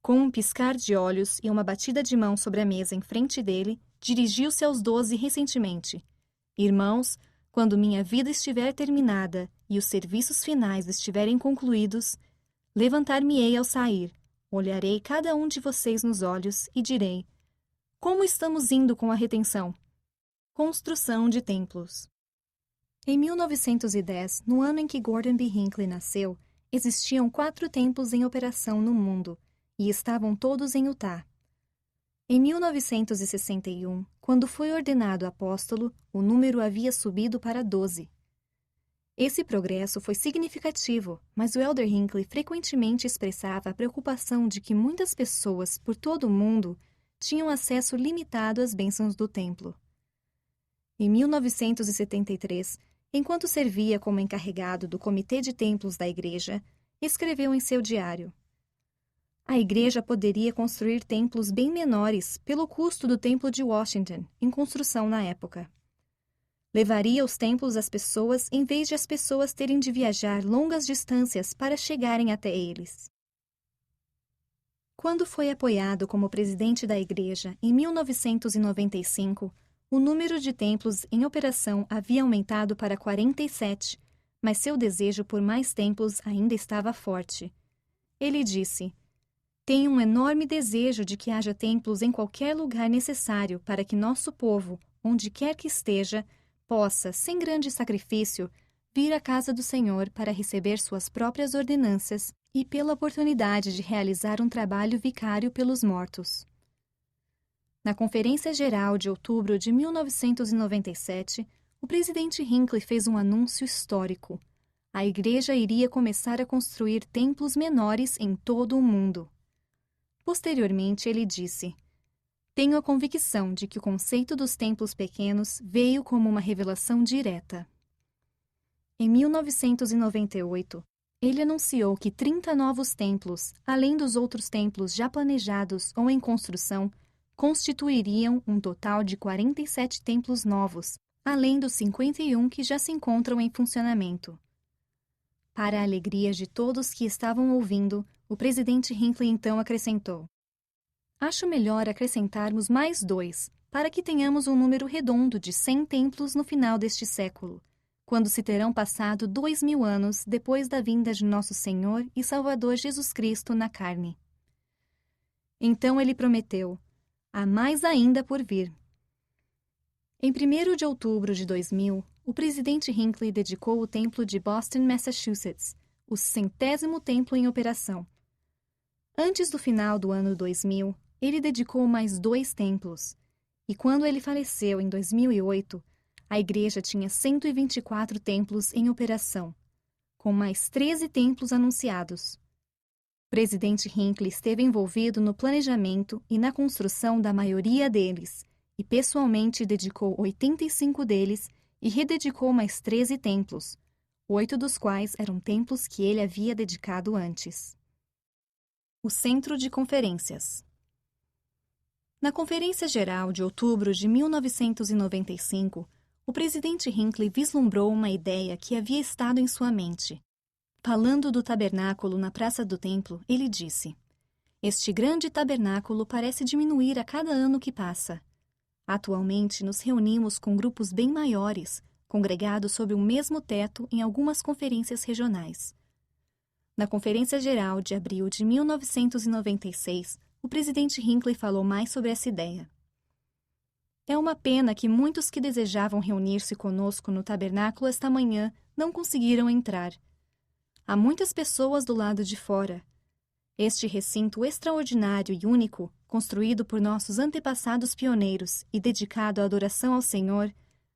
S2: Com um piscar de olhos e uma batida de mão sobre a mesa em frente dele, dirigiu-se aos 12 recentemente: irmãos, quando minha vida estiver terminada e os serviços finais estiverem concluídos, levantar-me-ei ao sair, olharei cada um de vocês nos olhos e direi: como estamos indo com a retenção? Construção de templos. Em 1910, no ano em que Gordon B. Hinckley nasceu, existiam 4 templos em operação no mundo, e estavam todos em Utah. Em 1961, quando foi ordenado apóstolo, o número havia subido para 12. Esse progresso foi significativo, mas o elder Hinckley frequentemente expressava a preocupação de que muitas pessoas por todo o mundo tinham acesso limitado às bênçãos do templo. Em 1973, enquanto servia como encarregado do Comitê de Templos da Igreja, escreveu em seu diário: a Igreja poderia construir templos bem menores pelo custo do Templo de Washington, em construção na época. Levaria os templos às pessoas em vez de as pessoas terem de viajar longas distâncias para chegarem até eles. Quando foi apoiado como presidente da Igreja em 1995, o número de templos em operação havia aumentado para 47, mas seu desejo por mais templos ainda estava forte. Ele disse: tenho um enorme desejo de que haja templos em qualquer lugar necessário para que nosso povo, onde quer que esteja, possa, sem grande sacrifício, vir à casa do Senhor para receber suas próprias ordenanças e pela oportunidade de realizar um trabalho vicário pelos mortos. Na Conferência Geral de outubro de 1997, o presidente Hinckley fez um anúncio histórico. A Igreja iria começar a construir templos menores em todo o mundo. Posteriormente, ele disse: tenho a convicção de que o conceito dos templos pequenos veio como uma revelação direta. Em 1998, ele anunciou que 30 novos templos, além dos outros templos já planejados ou em construção, constituiriam um total de 47 templos novos, além dos 51 que já se encontram em funcionamento. Para a alegria de todos que estavam ouvindo, o presidente Hinckley então acrescentou: acho melhor acrescentarmos mais 2, para que tenhamos um número redondo de 100 templos no final deste século, quando se terão passado 2000 anos depois da vinda de nosso Senhor e Salvador Jesus Cristo na carne. Então ele prometeu: há mais ainda por vir. Em 1º de outubro de 2000, o presidente Hinckley dedicou o templo de Boston, Massachusetts, o 100º templo em operação. Antes do final do ano 2000, ele dedicou mais 2 templos, e quando ele faleceu em 2008, a igreja tinha 124 templos em operação, com mais 13 templos anunciados. O presidente Hinckley esteve envolvido no planejamento e na construção da maioria deles, e pessoalmente dedicou 85 deles e rededicou mais 13 templos, 8 dos quais eram templos que ele havia dedicado antes. O Centro de Conferências. Na Conferência Geral de outubro de 1995, o presidente Hinckley vislumbrou uma ideia que havia estado em sua mente. Falando do tabernáculo na Praça do Templo, ele disse: "Este grande tabernáculo parece diminuir a cada ano que passa. Atualmente nos reunimos com grupos bem maiores, congregados sob o mesmo teto em algumas conferências regionais." Na Conferência Geral de abril de 1996, o presidente Hinckley falou mais sobre essa ideia. "É uma pena que muitos que desejavam reunir-se conosco no tabernáculo esta manhã não conseguiram entrar. Há muitas pessoas do lado de fora. Este recinto extraordinário e único, construído por nossos antepassados pioneiros e dedicado à adoração ao Senhor,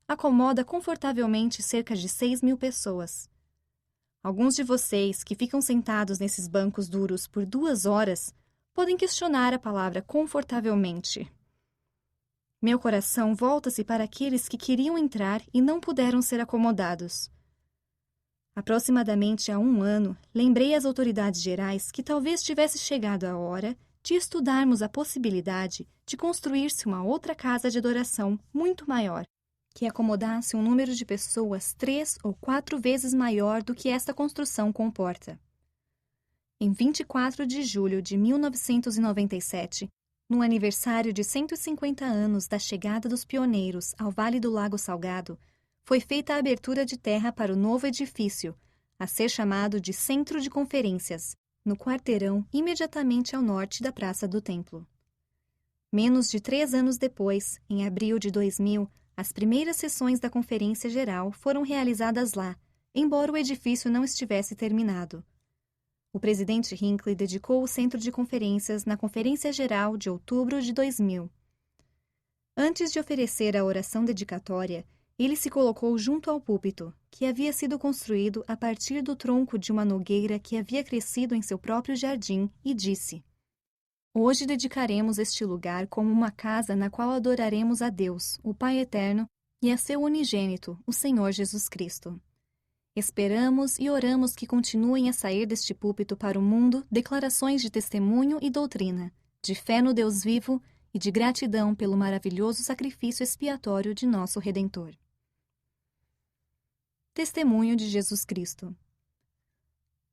S2: acomoda confortavelmente cerca de 6.000 pessoas. Alguns de vocês que ficam sentados nesses bancos duros por 2 horas podem questionar a palavra confortavelmente. Meu coração volta-se para aqueles que queriam entrar e não puderam ser acomodados. Aproximadamente há 1 ano, lembrei às autoridades gerais que talvez tivesse chegado a hora de estudarmos a possibilidade de construir-se uma outra casa de adoração muito maior, que acomodasse um número de pessoas 3 ou 4 vezes maior do que esta construção comporta. Em 24 de julho de 1997, no aniversário de 150 anos da chegada dos pioneiros ao Vale do Lago Salgado, foi feita a abertura de terra para o novo edifício, a ser chamado de Centro de Conferências, no quarteirão imediatamente ao norte da Praça do Templo. Menos de 3 anos depois, em abril de 2000, as primeiras sessões da Conferência Geral foram realizadas lá, embora o edifício não estivesse terminado. O presidente Hinckley dedicou o Centro de Conferências na Conferência Geral de outubro de 2000. Antes de oferecer a oração dedicatória, ele se colocou junto ao púlpito, que havia sido construído a partir do tronco de uma nogueira que havia crescido em seu próprio jardim, e disse: "Hoje dedicaremos este lugar como uma casa na qual adoraremos a Deus, o Pai Eterno, e a seu unigênito, o Senhor Jesus Cristo. Esperamos e oramos que continuem a sair deste púlpito para o mundo declarações de testemunho e doutrina, de fé no Deus vivo e de gratidão pelo maravilhoso sacrifício expiatório de nosso Redentor." Testemunho de Jesus Cristo.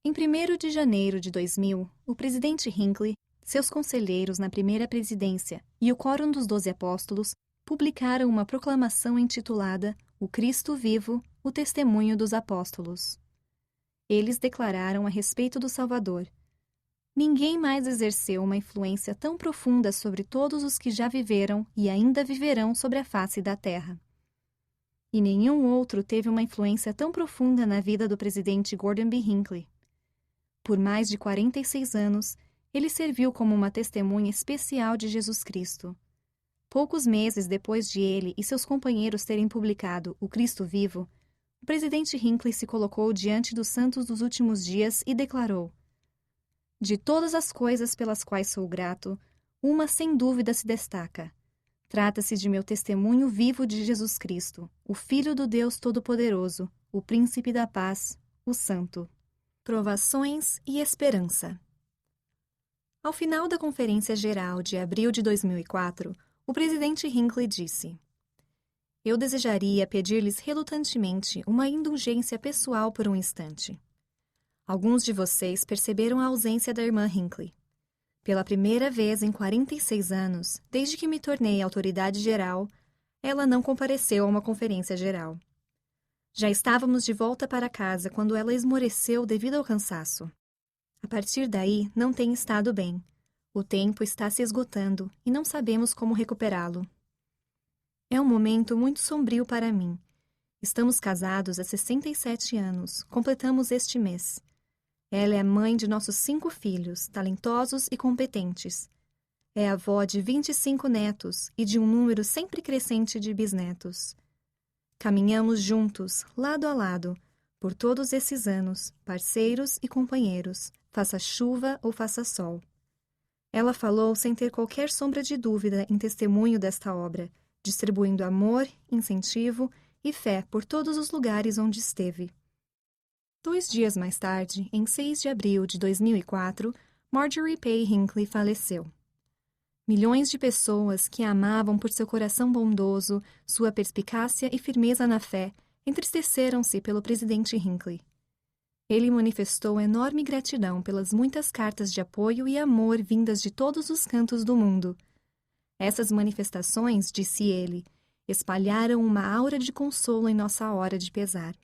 S2: Em 1º de janeiro de 2000, o presidente Hinckley, seus conselheiros na primeira presidência e o Quórum dos 12 Apóstolos publicaram uma proclamação intitulada "O Cristo Vivo, o Testemunho dos Apóstolos." Eles declararam a respeito do Salvador: "Ninguém mais exerceu uma influência tão profunda sobre todos os que já viveram e ainda viverão sobre a face da terra. E nenhum outro teve uma influência tão profunda na vida do presidente Gordon B. Hinckley. Por mais de 46 anos, ele serviu como uma testemunha especial de Jesus Cristo. Poucos meses depois de ele e seus companheiros terem publicado O Cristo Vivo, o presidente Hinckley se colocou diante dos santos dos últimos dias e declarou: "De todas as coisas pelas quais sou grato, uma sem dúvida se destaca. Trata-se de meu testemunho vivo de Jesus Cristo, o Filho do Deus Todo-Poderoso, o Príncipe da Paz, o Santo." Provações e esperança. Ao final da Conferência Geral de abril de 2004, o presidente Hinckley disse: "Eu desejaria pedir-lhes relutantemente uma indulgência pessoal por um instante. Alguns de vocês perceberam a ausência da irmã Hinckley. Pela primeira vez em 46 anos, desde que me tornei autoridade geral, ela não compareceu a uma conferência geral. Já estávamos de volta para casa quando ela esmoreceu devido ao cansaço. A partir daí, não tem estado bem. O tempo está se esgotando e não sabemos como recuperá-lo. É um momento muito sombrio para mim. Estamos casados há 67 anos, completamos este mês. Ela é a mãe de nossos 5 filhos, talentosos e competentes. É avó de 25 netos e de um número sempre crescente de bisnetos. Caminhamos juntos, lado a lado, por todos esses anos, parceiros e companheiros, faça chuva ou faça sol. Ela falou sem ter qualquer sombra de dúvida em testemunho desta obra, distribuindo amor, incentivo e fé por todos os lugares onde esteve. 2 dias mais tarde, em 6 de abril de 2004, Marjorie Pay Hinckley faleceu. Milhões de pessoas que a amavam por seu coração bondoso, sua perspicácia e firmeza na fé, entristeceram-se pelo presidente Hinckley. Ele manifestou enorme gratidão pelas muitas cartas de apoio e amor vindas de todos os cantos do mundo. Essas manifestações, disse ele, espalharam uma aura de consolo em nossa hora de pesar.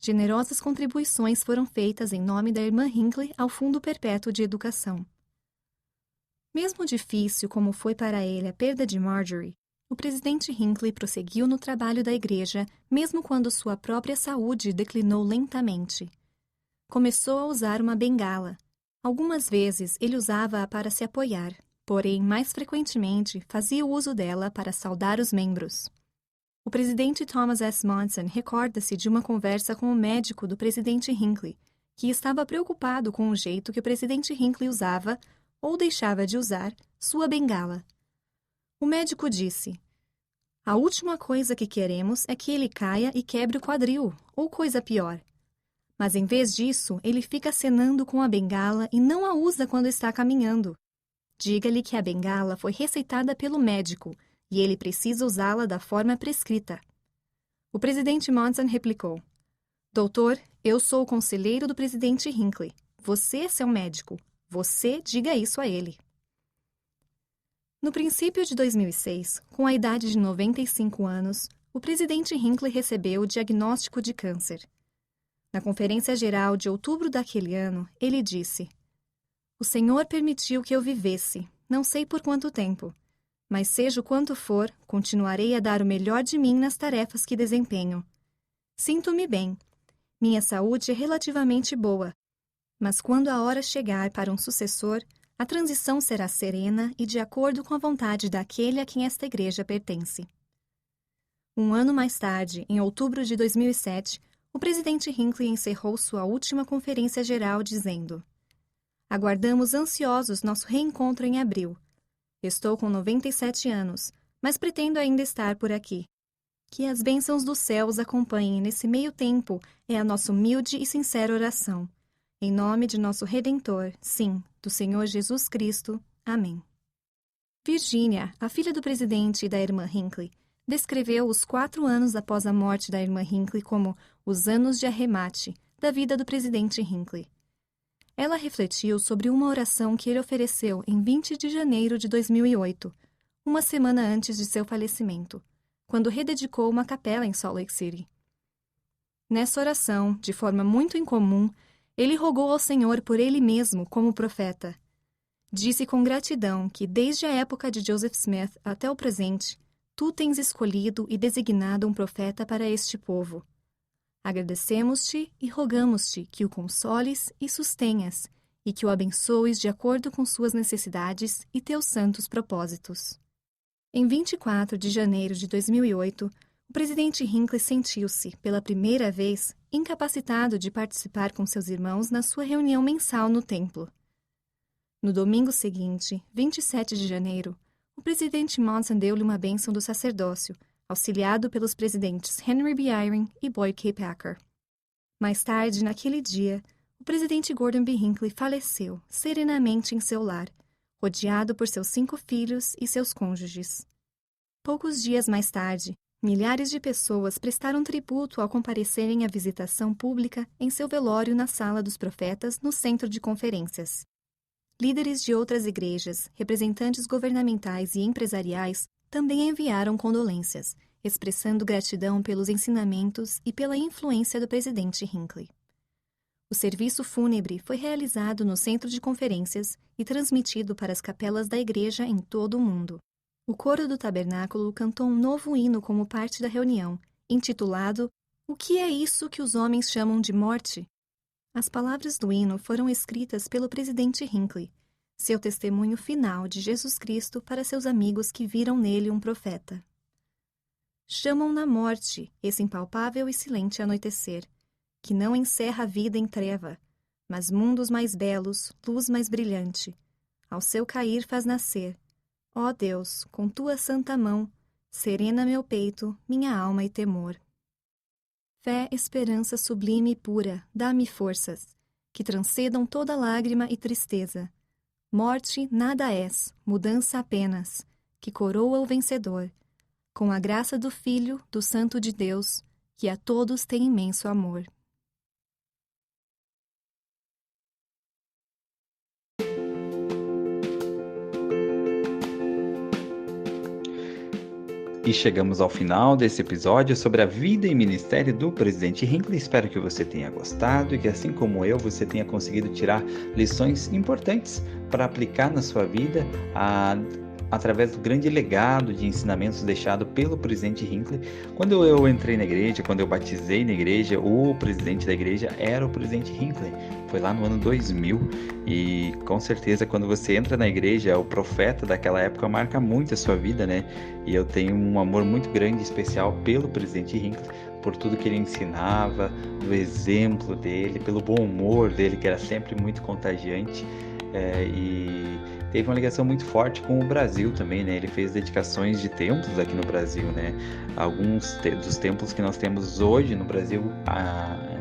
S2: Generosas contribuições foram feitas em nome da irmã Hinckley ao Fundo Perpétuo de Educação. Mesmo difícil como foi para ele a perda de Marjorie, o presidente Hinckley prosseguiu no trabalho da igreja, mesmo quando sua própria saúde declinou lentamente. Começou a usar uma bengala. Algumas vezes ele usava-a para se apoiar, porém, mais frequentemente, fazia uso dela para saudar os membros. O presidente Thomas S. Monson recorda-se de uma conversa com o médico do presidente Hinckley, que estava preocupado com o jeito que o presidente Hinckley usava, ou deixava de usar, sua bengala. O médico disse: "A última coisa que queremos é que ele caia e quebre o quadril, ou coisa pior. Mas em vez disso, ele fica acenando com a bengala e não a usa quando está caminhando. Diga-lhe que a bengala foi receitada pelo médico e ele precisa usá-la da forma prescrita." O presidente Monson replicou: "Doutor, eu sou o conselheiro do presidente Hinckley. Você é seu médico. Você diga isso a ele." No princípio de 2006, com a idade de 95 anos, o presidente Hinckley recebeu o diagnóstico de câncer. Na Conferência Geral de outubro daquele ano, ele disse: "O Senhor permitiu que eu vivesse, não sei por quanto tempo, mas seja o quanto for, continuarei a dar o melhor de mim nas tarefas que desempenho. Sinto-me bem. Minha saúde é relativamente boa, mas quando a hora chegar para um sucessor, a transição será serena e de acordo com a vontade daquele a quem esta igreja pertence." Um ano mais tarde, em outubro de 2007, o presidente Hinckley encerrou sua última conferência geral dizendo: "Aguardamos ansiosos nosso reencontro em abril. Estou com 97 anos, mas pretendo ainda estar por aqui. Que as bênçãos dos céus acompanhem nesse meio tempo é a nossa humilde e sincera oração. Em nome de nosso Redentor, sim, do Senhor Jesus Cristo. Amém." Virginia, a filha do presidente e da irmã Hinckley, descreveu os 4 anos após a morte da irmã Hinckley como os anos de arremate da vida do presidente Hinckley. Ela refletiu sobre uma oração que ele ofereceu em 20 de janeiro de 2008, uma semana antes de seu falecimento, quando rededicou uma capela em Salt Lake City. Nessa oração, de forma muito incomum, ele rogou ao Senhor por ele mesmo como profeta. Disse com gratidão que, desde a época de Joseph Smith até o presente, tu tens escolhido e designado um profeta para este povo. Agradecemos-te e rogamos-te que o consoles e sustenhas, e que o abençoes de acordo com suas necessidades e teus santos propósitos. Em 24 de janeiro de 2008, o presidente Hinckley sentiu-se, pela primeira vez, incapacitado de participar com seus irmãos na sua reunião mensal no templo. No domingo seguinte, 27 de janeiro, o presidente Monson deu-lhe uma bênção do sacerdócio, auxiliado pelos presidentes Henry B. Eyring e Boyd K. Packer. Mais tarde, naquele dia, o presidente Gordon B. Hinckley faleceu serenamente em seu lar, rodeado por seus 5 filhos e seus cônjuges. Poucos dias mais tarde, milhares de pessoas prestaram tributo ao comparecerem à visitação pública em seu velório na Sala dos Profetas, no Centro de Conferências. Líderes de outras igrejas, representantes governamentais e empresariais também enviaram condolências, expressando gratidão pelos ensinamentos e pela influência do presidente Hinckley. O serviço fúnebre foi realizado no centro de conferências e transmitido para as capelas da igreja em todo o mundo. O coro do tabernáculo cantou um novo hino como parte da reunião, intitulado "O que é isso que os homens chamam de morte?". As palavras do hino foram escritas pelo presidente Hinckley, seu testemunho final de Jesus Cristo para seus amigos que viram nele um profeta. Chamam na morte esse impalpável e silente anoitecer, que não encerra a vida em treva, mas mundos mais belos, luz mais brilhante. Ao seu cair faz nascer. Ó Deus, com tua santa mão, serena meu peito, minha alma e temor. Fé, esperança sublime e pura, dá-me forças, que transcendam toda lágrima e tristeza. Morte nada és, mudança apenas, que coroa o vencedor, com a graça do Filho, do Santo de Deus, que a todos tem imenso amor.
S1: E chegamos ao final desse episódio sobre a vida e ministério do presidente Hinckley. Espero que você tenha gostado e que, assim como eu, você tenha conseguido tirar lições importantes para aplicar na sua vida através do grande legado de ensinamentos deixado pelo presidente Hinckley. Quando eu entrei na igreja, quando eu batizei na igreja, o presidente da igreja era o presidente Hinckley. Foi lá no ano 2000 e com certeza quando você entra na igreja, o profeta daquela época marca muito a sua vida, né? E eu tenho um amor muito grande e especial pelo presidente Hinckley, por tudo que ele ensinava, do exemplo dele, pelo bom humor dele, que era sempre muito contagiante. E teve uma ligação muito forte com o Brasil também, né? Ele fez dedicações de templos aqui no Brasil, né? Alguns dos templos que nós temos hoje no Brasil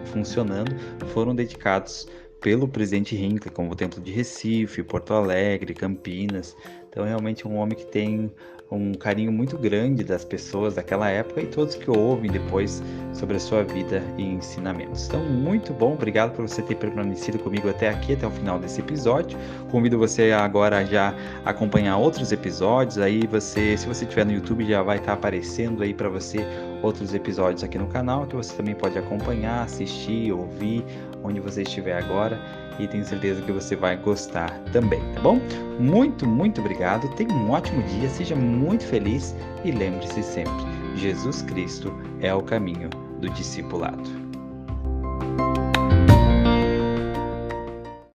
S1: funcionando foram dedicados pelo presidente Hinckley, como o Templo de Recife, Porto Alegre, Campinas. Então, realmente é um homem que tem um carinho muito grande das pessoas daquela época e todos que ouvem depois sobre a sua vida e ensinamentos. Então, muito bom, obrigado por você ter permanecido comigo até aqui, até o final desse episódio. Convido você agora já a acompanhar outros episódios. Aí se você estiver no YouTube, já vai estar aparecendo aí para você outros episódios aqui no canal, que você também pode acompanhar, assistir, ouvir, onde você estiver agora. E tenho certeza que você vai gostar também, tá bom? Muito, muito obrigado, tenha um ótimo dia, seja muito feliz e lembre-se sempre, Jesus Cristo é o caminho do discipulado.